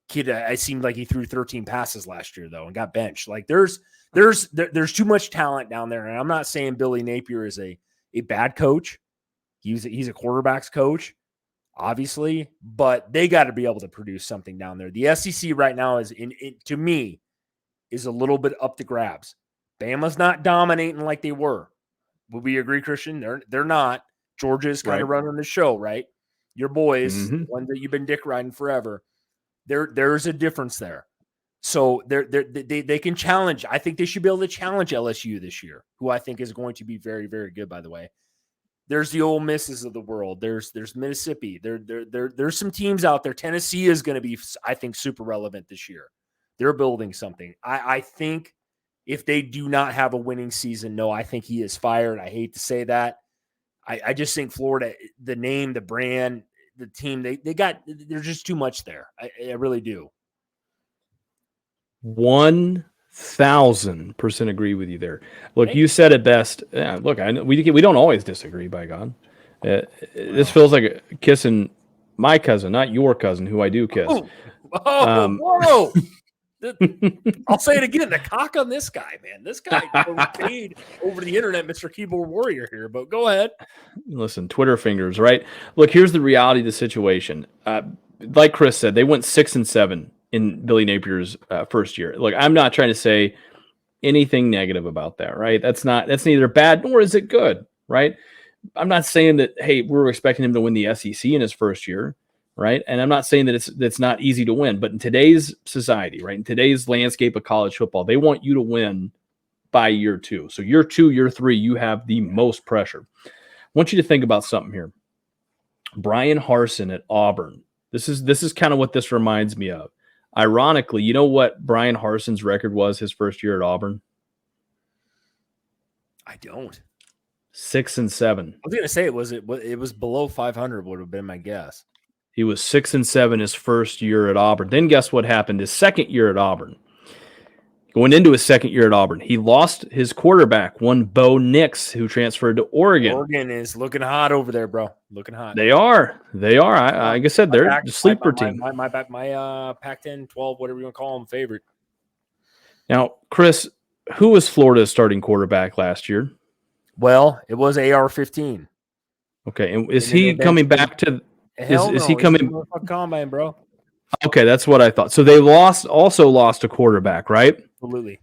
Kid, I seemed like he threw 13 passes last year though and got benched. Like there's too much talent down there. And I'm not saying Billy Napier is a bad coach. He's a quarterback's coach, obviously, but they got to be able to produce something down there. The SEC right now is to me is a little bit up the grabs. Bama's not dominating like they were. Would we agree, Christian? They're not. Georgia's kind of running the show, right? Your boys, the ones that you've been dick riding forever. There's a difference there. So they can challenge. I think they should be able to challenge LSU this year, who I think is going to be very, very good, by the way. There's the Ole Misses of the world. There's Mississippi. There's some teams out there. Tennessee is going to be, I think, super relevant this year. They're building something. I think if they do not have a winning season, no, I think he is fired. I hate to say that. I just think Florida, the name, the brand, the team, there's just too much there. I really do. 1000% agree with you there. Look, you said it best. Look, I know we don't always disagree, by God. This feels like kissing my cousin, not your cousin, who I do kiss. Whoa. I'll say it again. The cock on this guy, man. This guy paid over the internet, Mr. Keyboard Warrior here, but go ahead. Listen, Twitter fingers, right? Look, here's the reality of the situation. Like Chris said, they went 6-7 in Billy Napier's first year. Look, I'm not trying to say anything negative about that, right? That's neither bad nor is it good, right? I'm not saying that, hey, we're expecting him to win the SEC in his first year, right? And I'm not saying that it's not easy to win, but in today's society, right, in today's landscape of college football, they want you to win by year 2. So year 2, year 3, you have the most pressure. I want you to think about something here. Brian Harsin at Auburn. This is kind of what this reminds me of. Ironically, you know what Brian Harsin's record was his first year at Auburn? I don't. 6-7. I was going to say it was below 500 would have been my guess. He was 6-7 his first year at Auburn. Then guess what happened his second year at Auburn? Going into his second year at Auburn, he lost his quarterback, one Bo Nix, who transferred to Oregon. Oregon is looking hot over there, bro. Looking hot. They are. Like I said, they're the sleeper team. My Pac-10, 12, whatever you want to call them, favorite. Now, Chris, who was Florida's starting quarterback last year? Well, it was AR-15. Okay, and is he coming back to? Is he coming? Combine, bro. Okay, that's what I thought. So they also lost a quarterback, right? Absolutely.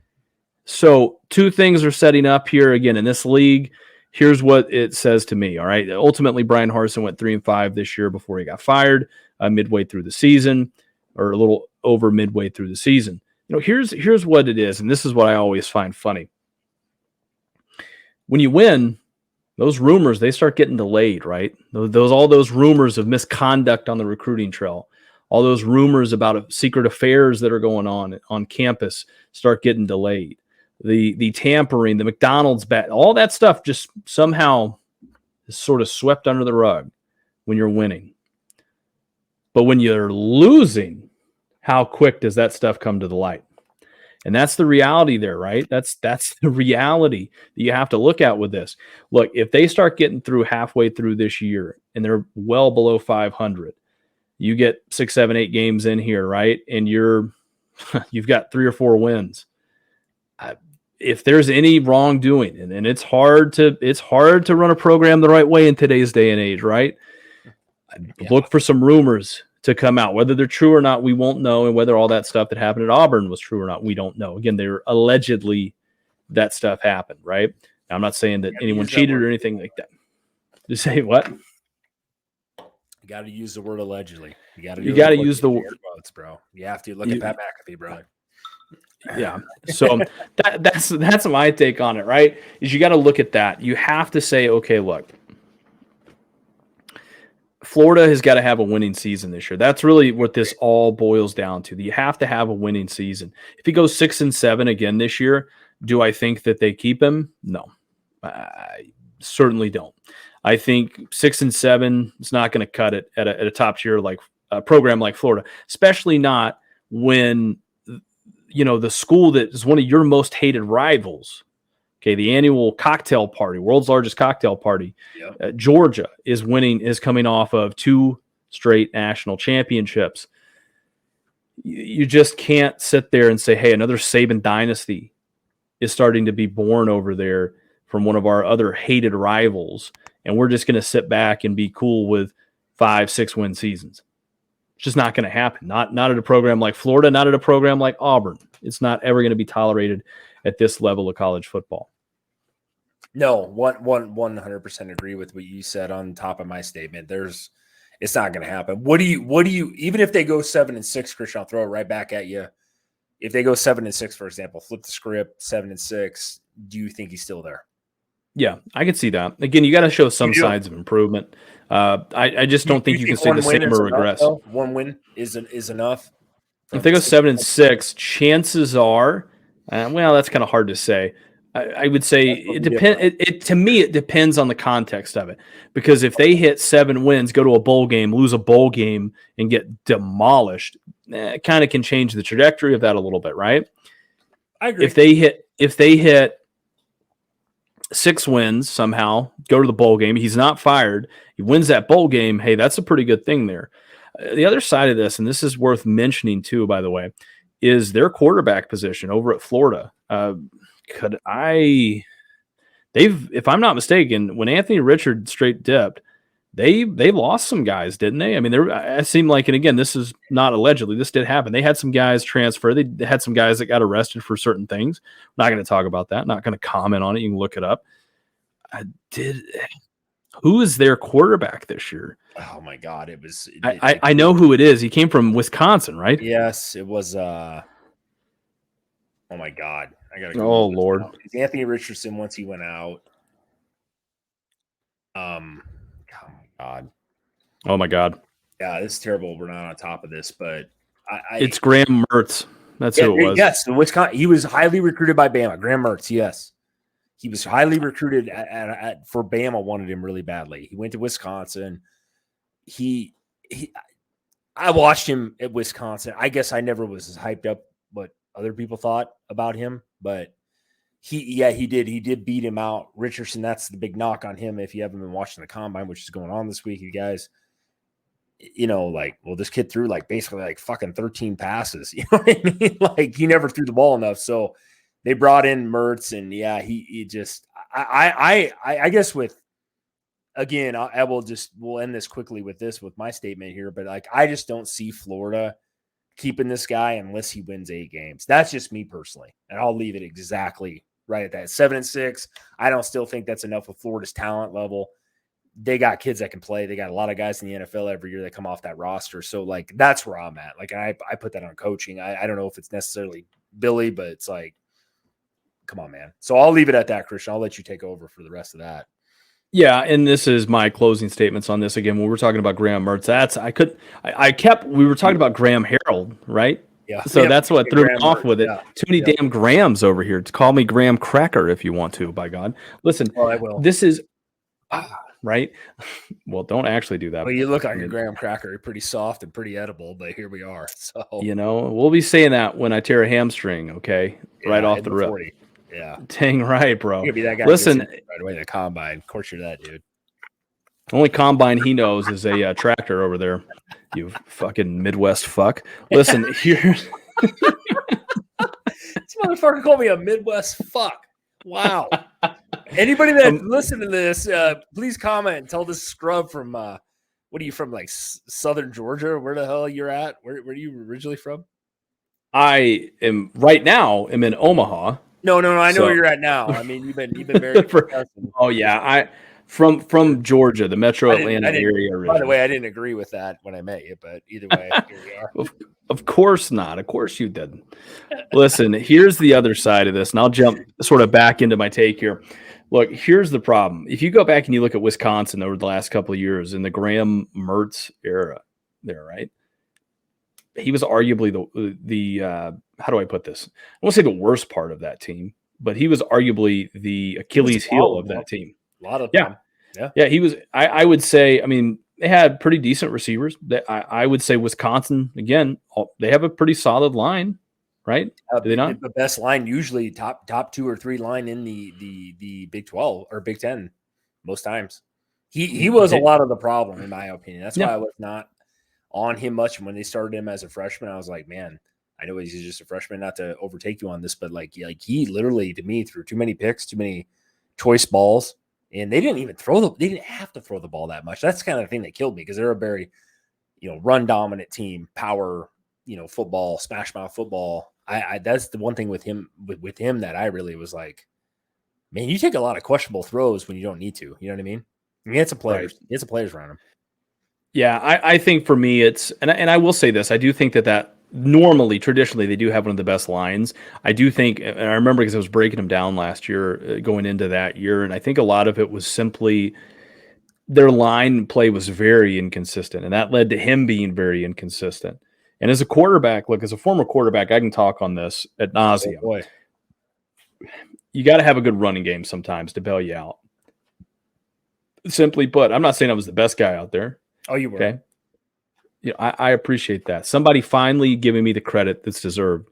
So 2 things are setting up here again in this league. Here's what it says to me. All right. Ultimately, Brian Harsin went 3-5 this year before he got fired midway through the season, or a little over midway through the season. You know, here's what it is, and this is what I always find funny. When you win, those rumors, they start getting delayed, right? All those rumors of misconduct on the recruiting trail, all those rumors about secret affairs that are going on campus start getting delayed. The tampering, the McDonald's bet, all that stuff just somehow is sort of swept under the rug when you're winning. But when you're losing, how quick does that stuff come to the light? And that's the reality there, right? That's the reality that you have to look at with this. Look, if they start getting through halfway through this year and they're well below 500, you get 6, 7, 8 games in here, right? And you've got 3 or 4 wins. If there's any wrongdoing, and it's hard to run a program the right way in today's day and age, right? Yeah. Look for some rumors to come out. Whether they're true or not, we won't know. And whether all that stuff that happened at Auburn was true or not, we don't know. Again, they're allegedly that stuff happened, right? Now, I'm not saying that anyone cheated or anything like that. Just say what? You got to use the word allegedly. You got to use the word, bro. You have to look at Pat McAfee, brother. Yeah. So that's my take on it, right? Is you got to look at that. You have to say, okay, look, Florida has got to have a winning season this year. That's really what this all boils down to. You have to have a winning season. If he goes 6-7 again this year, do I think that they keep him? No, I certainly don't. I think 6-7 is not going to cut it at a top tier like a program like Florida, especially not when the school that is one of your most hated rivals. Okay, the annual cocktail party, world's largest cocktail party. Yep. Georgia is coming off of 2 straight national championships. You just can't sit there and say, hey, another Saban dynasty is starting to be born over there from one of our other hated rivals, and we're just going to sit back and be cool with 5-6 win seasons. It's just not going to happen. Not at a program like Florida, not at a program like Auburn. It's not ever going to be tolerated at this level of college football. No, 100% agree with what you said on top of my statement. It's not going to happen. What do you, even if they go 7-6, Christian, I'll throw it right back at you. If they go 7-6, for example, flip the script, 7-6, do you think he's still there? Yeah, I can see that. Again, you got to show some signs of improvement. I just don't think you can say the same or regress. One win is enough. If they go 7-6, chances are, well, that's kind of hard to say. I would say it depends. To me, it depends on the context of it. Because if they hit 7 wins, go to a bowl game, lose a bowl game, and get demolished, it kind of can change the trajectory of that a little bit, right? I agree. If they hit 6 wins somehow, go to the bowl game, he's not fired, he wins that bowl game, hey, that's a pretty good thing there. The other side of this, and this is worth mentioning too, by the way, is their quarterback position over at Florida. If I'm not mistaken, when Anthony Richard straight dipped, they lost some guys, didn't they? I mean, it seemed like, and again, this is not allegedly, this did happen. They had some guys transfer. They had some guys that got arrested for certain things. I'm not going to talk about that. Not going to comment on it. You can look it up. Who is their quarterback this year? Oh my God. I know who it is. He came from Wisconsin, right? Yes, it was, oh my God. I gotta go. Oh Lord. It's Anthony Richardson once he went out. Oh my God. Yeah, this is terrible. We're not on top of this, but it's Graham Mertz. That's who it was. Yes, the Wisconsin. He was highly recruited by Bama. Graham Mertz. Yes, he was highly recruited for Bama. Wanted him really badly. He went to Wisconsin. I watched him at Wisconsin. I guess I never was as hyped up what other people thought about him, but he did beat him out. Richardson, that's the big knock on him. If you haven't been watching the combine, which is going on this week, you guys, this kid threw basically fucking 13 passes. You know what I mean? Like, he never threw the ball enough. So they brought in Mertz, and he just, I guess with, again, we'll end this quickly with my statement here, but I just don't see Florida keeping this guy unless he wins 8 games. That's just me personally. And I'll leave it exactly right at that. 7-6. I don't still think that's enough with Florida's talent level. They got kids that can play. They got a lot of guys in the NFL every year that come off that roster. So that's where I'm at. I put that on coaching. I don't know if it's necessarily Billy, but it's come on, man. So I'll leave it at that, Christian. I'll let you take over for the rest of that. Yeah, and this is my closing statements on this. Again, when we're talking about Graham Mertz, we were talking about Graham Harold, right? Yeah. So that's what threw me off with it. Yeah. Too many damn Grahams over here. Call me Graham Cracker if you want to, by God. Listen, I will. This is right. Well, don't actually do that. Well, you look like a Graham Cracker. You're pretty soft and pretty edible, but here we are. So we'll be saying that when I tear a hamstring, okay? Right off the rip. 40. Yeah. Dang right, bro. You're be that guy. Listen, right away in the combine. Of course, you're that dude. Only combine he knows is a tractor over there. You fucking Midwest fuck. Listen, here's this motherfucker called me a Midwest fuck. Wow. Anybody that listened to this, please comment and tell this scrub from what are you from? Southern Georgia? Where the hell you're at? Where are you originally from? I am right now. I'm in Omaha. No. I know where you're at now. I mean, you've been married. Oh yeah, from Georgia, the Metro Atlanta area. By the way, I didn't agree with that when I met you, but either way, here we are. Of course not. Of course you didn't. Listen, here's the other side of this, and I'll jump sort of back into my take here. Look, here's the problem. If you go back and you look at Wisconsin over the last couple of years in the Graham Mertz era there, right? He was arguably the how do I put this? I won't say the worst part of that team, but he was arguably the Achilles heel of that team. A lot of them. Yeah. He was. I would say. I mean, they had pretty decent receivers. I would say Wisconsin again. They have a pretty solid line, right? Do they not? The best line usually top 2 or 3 line in the Big 12 or Big 10 most times. He was a lot of the problem in my opinion. That's why I was not on him much when they started him as a freshman. I was like, man, I know he's just a freshman, not to overtake you on this, but he literally, to me, threw too many picks, too many choice balls, and they didn't even they didn't have to throw the ball that much. That's kind of the thing that killed me because they're a very, run dominant team, power, football, smash mouth football. I that's the one thing with him that I really was like, man, you take a lot of questionable throws when you don't need to. You know what I mean? He had some players. Right. He had some players around him. Yeah, I think for me it's and I will say this, I do think that normally, traditionally, they do have one of the best lines. I do think, and I remember because I was breaking them down last year, going into that year, and I think a lot of it was simply their line play was very inconsistent, and that led to him being very inconsistent. And as a quarterback, look, as a former quarterback, I can talk on this ad Oh nauseum. boy. You got to have a good running game sometimes to bail you out. Simply put, I'm not saying I was the best guy out there. Oh, you were. Okay. I appreciate that. Somebody finally giving me the credit that's deserved.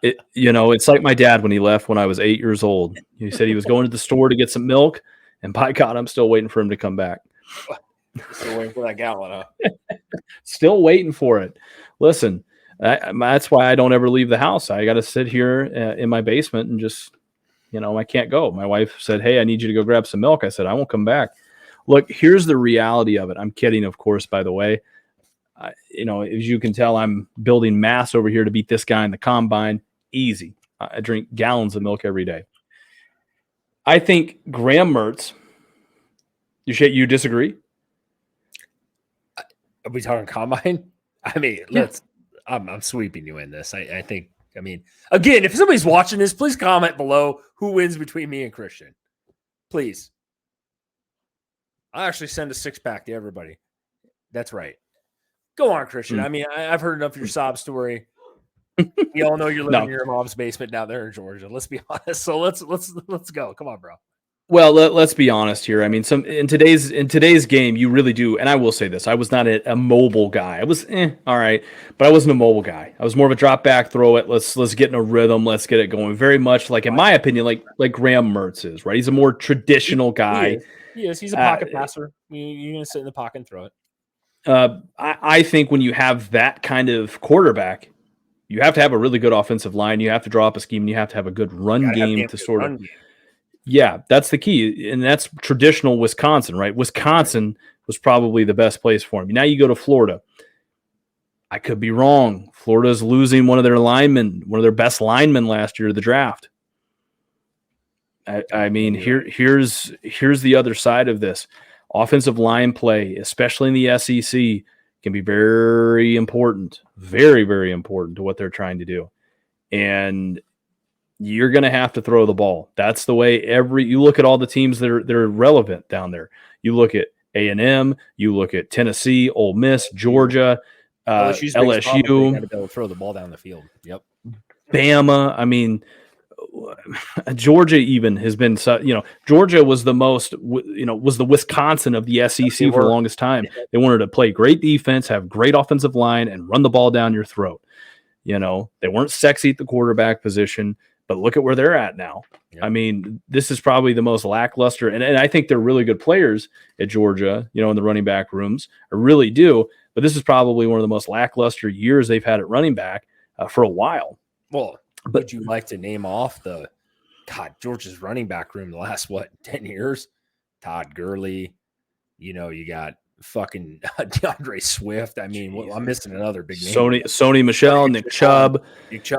It's like my dad when he left when I was 8 years old. He said he was going to the store to get some milk, and by God, I'm still waiting for him to come back. Still waiting for that gallon, huh? Still waiting for it. Listen, that's why I don't ever leave the house. I got to sit here in my basement and just, I can't go. My wife said, "Hey, I need you to go grab some milk." I said, "I won't come back." Look, here's the reality of it. I'm kidding, of course, by the way. As you can tell, I'm building mass over here to beat this guy in the combine. Easy. I drink gallons of milk every day. I think Graham Mertz. You disagree? Are we talking combine? I mean, I'm sweeping you in this. I think. I mean, again, if somebody's watching this, please comment below who wins between me and Christian. Please. I actually send a 6-pack to everybody. That's right. Go on, Christian. I mean, I've heard enough of your sob story. We all know you're living in your mom's basement down there in Georgia. Let's be honest. So let's go. Come on, bro. Well, let's be honest here. I mean, in today's game, you really do. And I will say this: I was not a mobile guy. I was all right, but I wasn't a mobile guy. I was more of a drop back, throw it. Let's get in a rhythm. Let's get it going. Very much like, in my opinion, like Graham Mertz is, right? He's a more traditional guy. He is. He's a pocket passer. You're gonna sit in the pocket and throw it. I think when you have that kind of quarterback, you have to have a really good offensive line. You have to draw up a scheme. And you have to have a good run game to sort of. Yeah, that's the key. And that's traditional Wisconsin, right? Wisconsin was probably the best place for him. Now you go to Florida. I could be wrong. Florida's losing one of their best linemen last year to the draft. I mean, here's the other side of this. Offensive line play, especially in the SEC, can be very important, very, very important to what they're trying to do. And you're going to have to throw the ball. That's the way you look at all the teams that are relevant down there. You look at A&M, you look at Tennessee, Ole Miss, Georgia, LSU. Got to be able to throw the ball down the field. Yep. Bama. I mean, Georgia even has been, Georgia was was the Wisconsin of the SEC for the longest time. They wanted to play great defense, have great offensive line, and run the ball down your throat. They weren't sexy at the quarterback position, but look at where they're at now. Yep. I mean, this is probably the most lackluster, and I think they're really good players at Georgia, in the running back rooms. I really do, but this is probably one of the most lackluster years they've had at running back for a while. Well, would you like to name off Georgia's running back room the last, 10 years? Todd Gurley, you got fucking DeAndre Swift. I mean, I'm missing another big name. Sony Michel, Nick Chubb.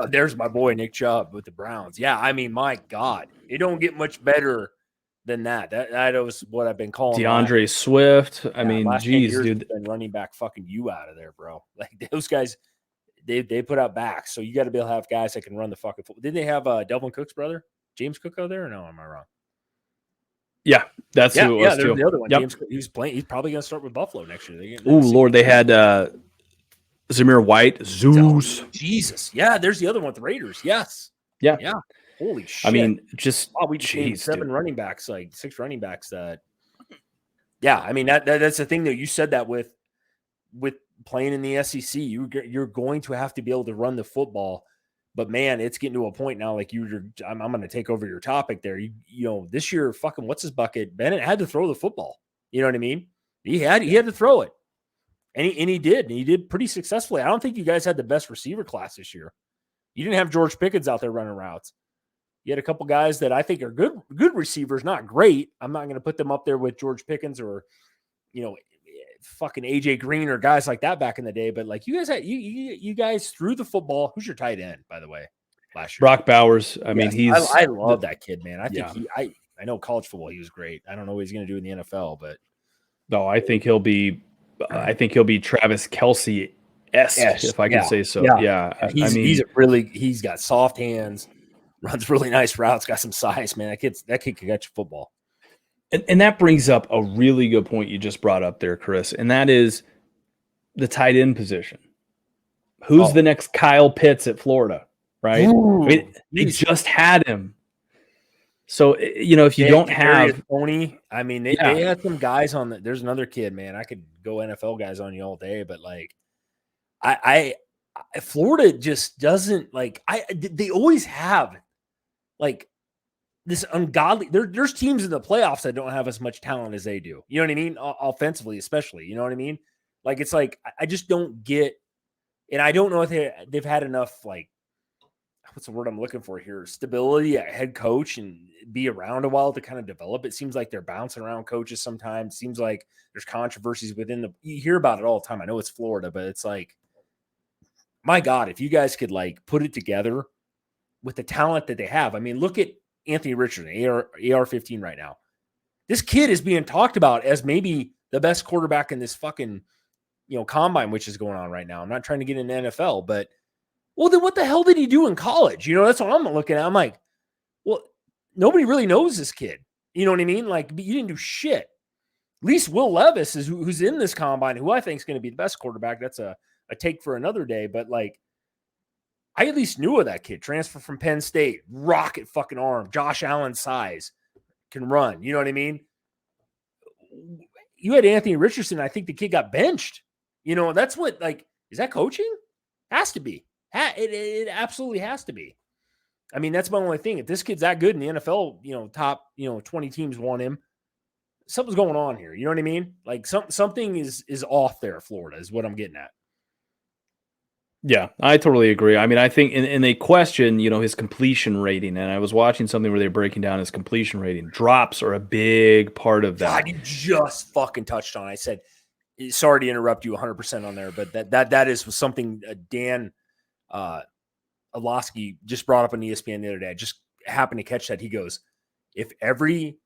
There's my boy Nick Chubb with the Browns. Yeah, I mean, my God, it don't get much better than that. That was what I've been calling DeAndre Swift. I mean, geez, dude, been running back fucking you out of there, bro. Like those guys, they put out backs, so you got to be able to have guys that can run the fucking football. Didn't they have Delvin Cook's brother, James Cook, out there? Or no, am I wrong? Yeah, that's who it was too. The other one. Yep. James, he was playing. He's probably going to start with Buffalo next year. Lord, they had Zamir White, Zeus. Jesus, yeah. There's the other one with the Raiders. Yes, yeah. Holy shit! I mean, just we just named 7 running backs, like 6 running backs. That, yeah. I mean that's the thing that you said that with playing in the SEC, you're going to have to be able to run the football. But man, it's getting to a point now. Like I'm going to take over your topic there. This year, fucking what's his bucket? Bennett had to throw the football. You know what I mean? He had to throw it, and he did. And he did pretty successfully. I don't think you guys had the best receiver class this year. You didn't have George Pickens out there running routes. You had a couple guys that I think are good receivers, not great. I'm not going to put them up there with George Pickens or fucking AJ Green or guys like that back in the day. But like you guys had you guys threw the football. Who's your tight end, by the way, last year? Brock Bowers. I mean, I love that kid, man. I think yeah. I know college football he was great. I don't know what he's going to do in the NFL, but no, I think he'll be Travis Kelce-esque, if I can say so. Yeah. He's got soft hands, runs really nice routes, got some size, man. That kid can catch a football. And that brings up a really good point you just brought up there, Chris, and that is the tight end position. Who's the next Kyle Pitts at Florida, right? Ooh, I mean, they just had him. So, if you don't have Tony, I mean, they had some guys on the. There's another kid, man. I could go NFL guys on you all day, but like, I Florida just doesn't like. They always have like this ungodly. There's teams in the playoffs that don't have as much talent as they do. You know what I mean? Offensively, especially. You know what I mean? Like it's like I just don't get, and I don't know if they've had enough like. What's the word I'm looking for here? Stability at head coach and be around a while to kind of develop. It seems like they're bouncing around coaches sometimes. It seems like there's controversies you hear about it all the time. I know it's Florida, but it's like, my God, if you guys could like put it together with the talent that they have. I mean, look at Anthony Richardson, AR-15 right now. This kid is being talked about as maybe the best quarterback in this fucking, combine, which is going on right now. I'm not trying to get into NFL, but well, then what the hell did he do in college? That's what I'm looking at. I'm like, well, nobody really knows this kid. You know what I mean? Like, you didn't do shit. At least Will Levis is who's in this combine, who I think is going to be the best quarterback. That's a take for another day. But, like, I at least knew of that kid. Transfer from Penn State. Rocket fucking arm. Josh Allen size. Can run. You know what I mean? You had Anthony Richardson. I think the kid got benched. That's what, like, is that coaching? Has to be. It absolutely has to be. I mean, that's my only thing. If this kid's that good in the NFL, top, 20 teams want him. Something's going on here. You know what I mean? Like something is off there. Florida is what I'm getting at. Yeah, I totally agree. I mean, I think, and they question, his completion rating. And I was watching something where they're breaking down his completion rating. Drops are a big part of that. God, you just fucking touched on. I said, sorry to interrupt you 100% on there, but that is something Dan Alosky just brought up on ESPN the other day. I just happened to catch that. He goes, if every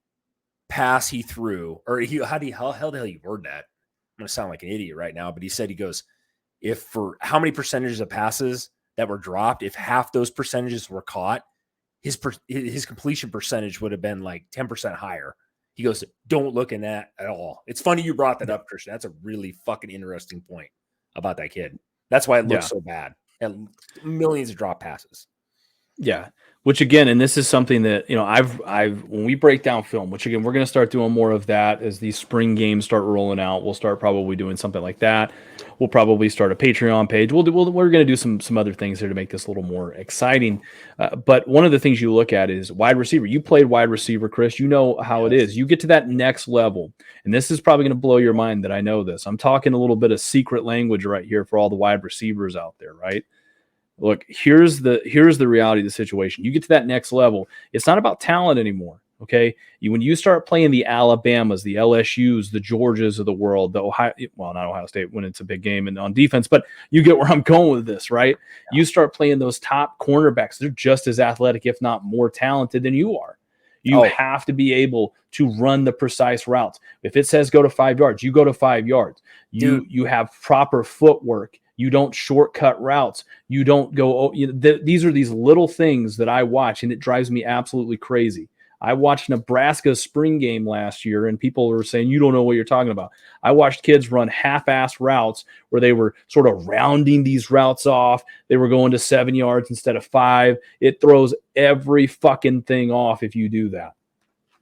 pass he threw, or how the hell you word that? I'm going to sound like an idiot right now, but he goes, if for how many percentages of passes that were dropped, if half those percentages were caught, his completion percentage would have been like 10% higher. He goes, don't look in that at all. It's funny you brought that up, Christian. That's a really fucking interesting point about that kid. That's why it looks so bad. And millions of drop passes. Yeah. Which again, and this is something that, I've when we break down film, which again, we're going to start doing more of that as these spring games start rolling out. We'll start probably doing something like that. We'll probably start a Patreon page. We're going to do some other things here to make this a little more exciting. But one of the things you look at is wide receiver. You played wide receiver, Chris. You know how it is. You get to that next level, and this is probably going to blow your mind that I know this. I'm talking a little bit of secret language right here for all the wide receivers out there, right? Look, here's the reality of the situation. You get to that next level. It's not about talent anymore. Okay. When you start playing the Alabamas, the LSUs, the Georgias of the world, not Ohio State when it's a big game and on defense, but you get where I'm going with this, right? Yeah. You start playing those top cornerbacks. They're just as athletic, if not more talented than you are. You have to be able to run the precise routes. If it says go to 5 yards, you go to 5 yards. You have proper footwork. You don't shortcut routes. You don't go. These are these little things that I watch, and it drives me absolutely crazy. I watched Nebraska's spring game last year, and people were saying, you don't know what you're talking about. I watched kids run half-ass routes where they were sort of rounding these routes off. They were going to 7 yards instead of 5. It throws every fucking thing off if you do that.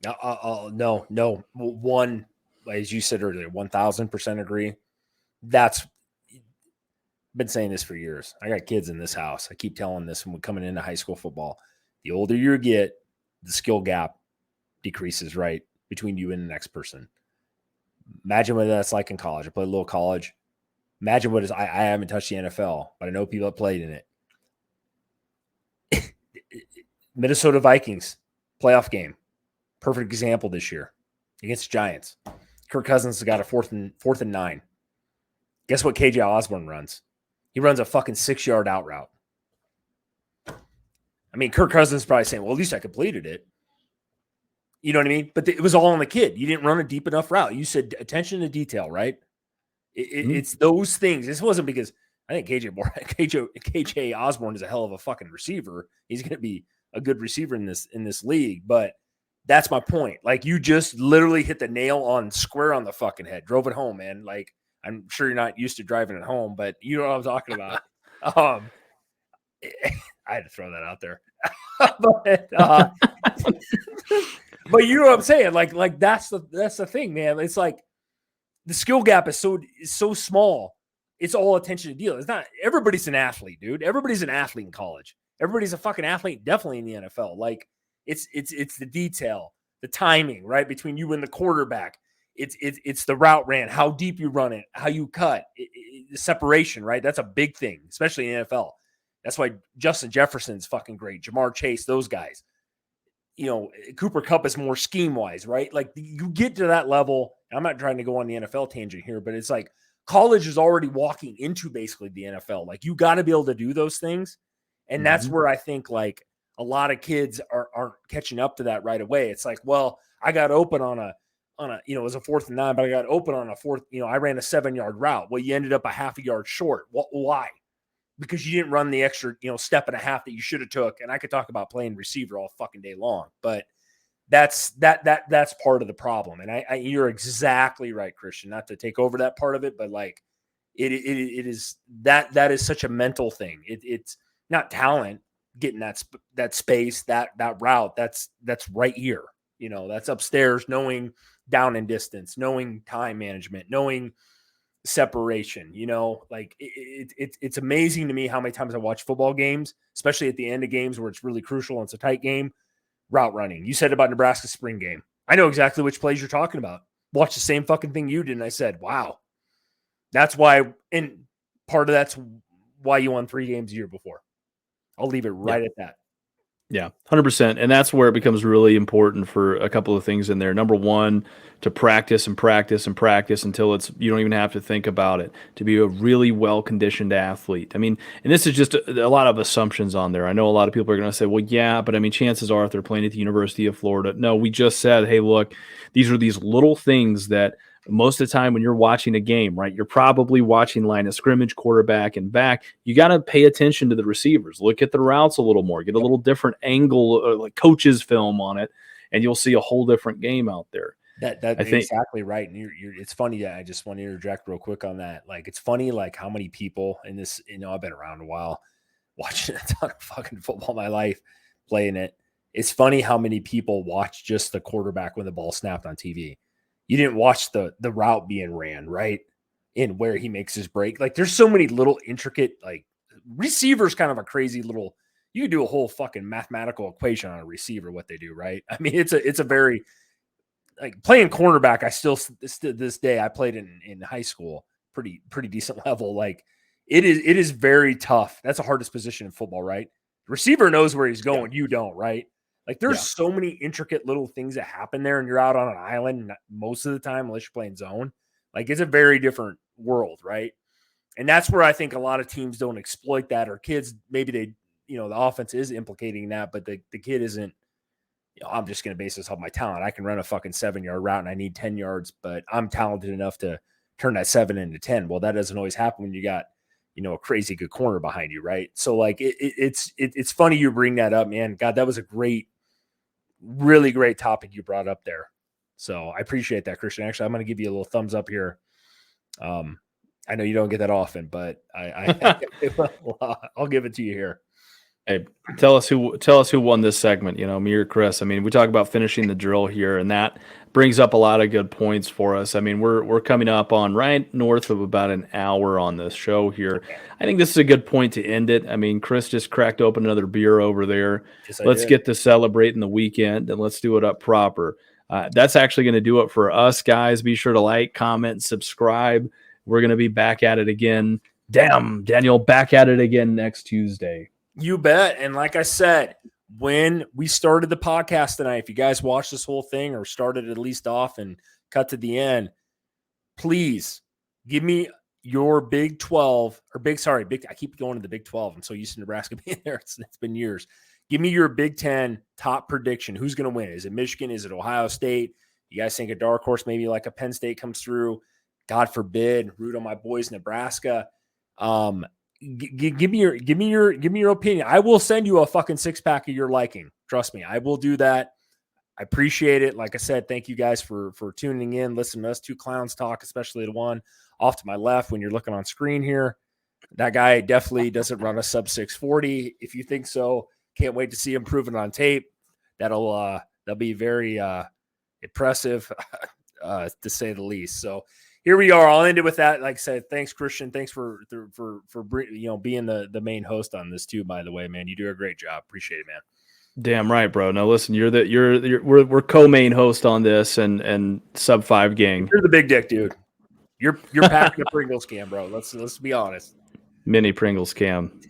No. One, as you said earlier, 1,000% agree. That's been saying this for years. I got kids in this house. I keep telling this when we're coming into high school football. The older you get, the skill gap decreases, right, between you and the next person. Imagine what that's like in college. I played a little college. Imagine what is. I haven't touched the NFL, but I know people have played in it. Minnesota Vikings playoff game. Perfect example this year against the Giants. Kirk Cousins has got a fourth and 9. Guess what KJ Osborne runs? He runs a fucking 6-yard out route. I mean, Kirk Cousins is probably saying, well, at least I completed it. You know what I mean? But it was all on the kid. You didn't run a deep enough route. You said attention to detail, right? It's those things. This wasn't because I think KJ Osborne is a hell of a fucking receiver. He's going to be a good receiver in this league. But that's my point. Like, you just literally hit the nail on square on the fucking head. Drove it home, man. Like, I'm sure you're not used to driving at home, but you know what I'm talking about. I had to throw that out there. But you know what I'm saying? Like that's the thing, man. It's like the skill gap is so small. It's all attention to detail. It's not everybody's an athlete, dude. Everybody's an athlete in college. Everybody's a fucking athlete, definitely in the NFL. Like it's the detail, the timing, right, between you and the quarterback. It's the route ran, how deep you run it, how you cut, the separation, right? That's a big thing, especially in the NFL. That's why Justin Jefferson's fucking great. Jamar Chase, those guys. You know, Cooper Kupp is more scheme-wise, right? Like, you get to that level. I'm not trying to go on the NFL tangent here, but it's like college is already walking into basically the NFL. Like, you got to be able to do those things. And that's where I think, like, a lot of kids aren't catching up to that right away. It's like, well, I got open on a, you know, it was a 4th and 9, but I got open on a 4th, you know, I ran a 7-yard route. Well, you ended up a half a yard short. Why? Because you didn't run the extra, you know, step and a half that you should have took. And I could talk about playing receiver all fucking day long, but that's part of the problem. And you're exactly right, Christian, not to take over that part of it, but like it is that is such a mental thing. It's not talent getting that space, that route. That's right here. You know, that's upstairs, knowing down and distance, knowing time management, knowing separation, you know, like it's amazing to me how many times I watch football games, especially at the end of games where it's really crucial and it's a tight game. Route running. You said about Nebraska's spring game. I know exactly which plays you're talking about. Watch the same fucking thing you did, and I said, wow. That's why, and part of that's why you won 3 games a year before. I'll leave it right at that. Yeah, 100%. And that's where it becomes really important for a couple of things in there. Number one, to practice and practice and practice until you don't even have to think about it, to be a really well-conditioned athlete. I mean, and this is just a lot of assumptions on there. I know a lot of people are going to say, well, yeah, but I mean, chances are if they're playing at the University of Florida. No, we just said, hey, look, these are these little things that most of the time when you're watching a game, right, you're probably watching line of scrimmage, quarterback, and back. You got to pay attention to the receivers. Look at the routes a little more. Get a little different angle, like coaches film on it, and you'll see a whole different game out there. That's exactly right. And it's funny that I just want to interject real quick on that. Like, it's funny, like how many people in this, you know, I've been around a while, watching a ton of fucking football my life, playing it. It's funny how many people watch just the quarterback when the ball snapped on TV. You didn't watch the route being ran, right? In where he makes his break. Like, there's so many little intricate, like, receivers kind of a crazy little, you could do a whole fucking mathematical equation on a receiver, what they do, right? I mean, it's a very, like, playing cornerback, I still this day, I played in high school, pretty decent level. Like, it is very tough. That's the hardest position in football, right? The receiver knows where he's going. You don't, right? Like, there's so many intricate little things that happen there, and you're out on an island most of the time, unless you're playing zone. Like, it's a very different world, right? And that's where I think a lot of teams don't exploit that, or kids, maybe they, you know, the offense is implicating that, but the kid isn't, you know, I'm just going to base this off my talent. I can run a fucking 7-yard route and I need 10 yards, but I'm talented enough to turn that 7 into 10. Well, that doesn't always happen when you got, you know, a crazy good corner behind you, right? So, like, it's funny you bring that up, man. God, that was a really great topic you brought up there. So I appreciate that, Christian. Actually, I'm going to give you a little thumbs up here. I know you don't get that often, but I'll give it to you here. Hey, tell us who won this segment, you know, me or Chris. I mean, we talk about finishing the drill here, and that brings up a lot of good points for us. I mean, we're coming up on right north of about an hour on this show here. Okay. I think this is a good point to end it. I mean, Chris just cracked open another beer over there. Yes, let's get to celebrating the weekend, and let's do it up proper. That's actually going to do it for us, guys. Be sure to like, comment, subscribe. We're going to be back at it again. Damn, Daniel, back at it again next Tuesday. You bet. And like I said, when we started the podcast tonight, if you guys watched this whole thing or started at least off and cut to the end, please give me your Big 12 or I keep going to the Big 12. I'm so used to Nebraska being there. It's been years. Give me your Big 10 top prediction. Who's going to win? Is it Michigan? Is it Ohio State? You guys think a dark horse, maybe like a Penn State comes through? God forbid, root on my boys, Nebraska. Give me your opinion. I will send you a fucking 6-pack of your liking. Trust me, I will do that. I appreciate it. Like I said, thank you guys for tuning in, listening to us two clowns talk, especially the one off to my left when you're looking on screen here. That guy definitely doesn't run a sub 640. If you think so, can't wait to see him proven on tape. That'll be very impressive, to say the least. So here we are. I'll end it with that. Like I said, thanks, Christian. Thanks for being the main host on this too. By the way, man, you do a great job. Appreciate it, man. Damn right, bro. No, listen, we're co-main host on this and sub 5 gang. You're the big dick, dude. You're packing a Pringles can, bro. Let's be honest. Mini Pringles cam.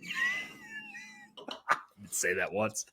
Say that once.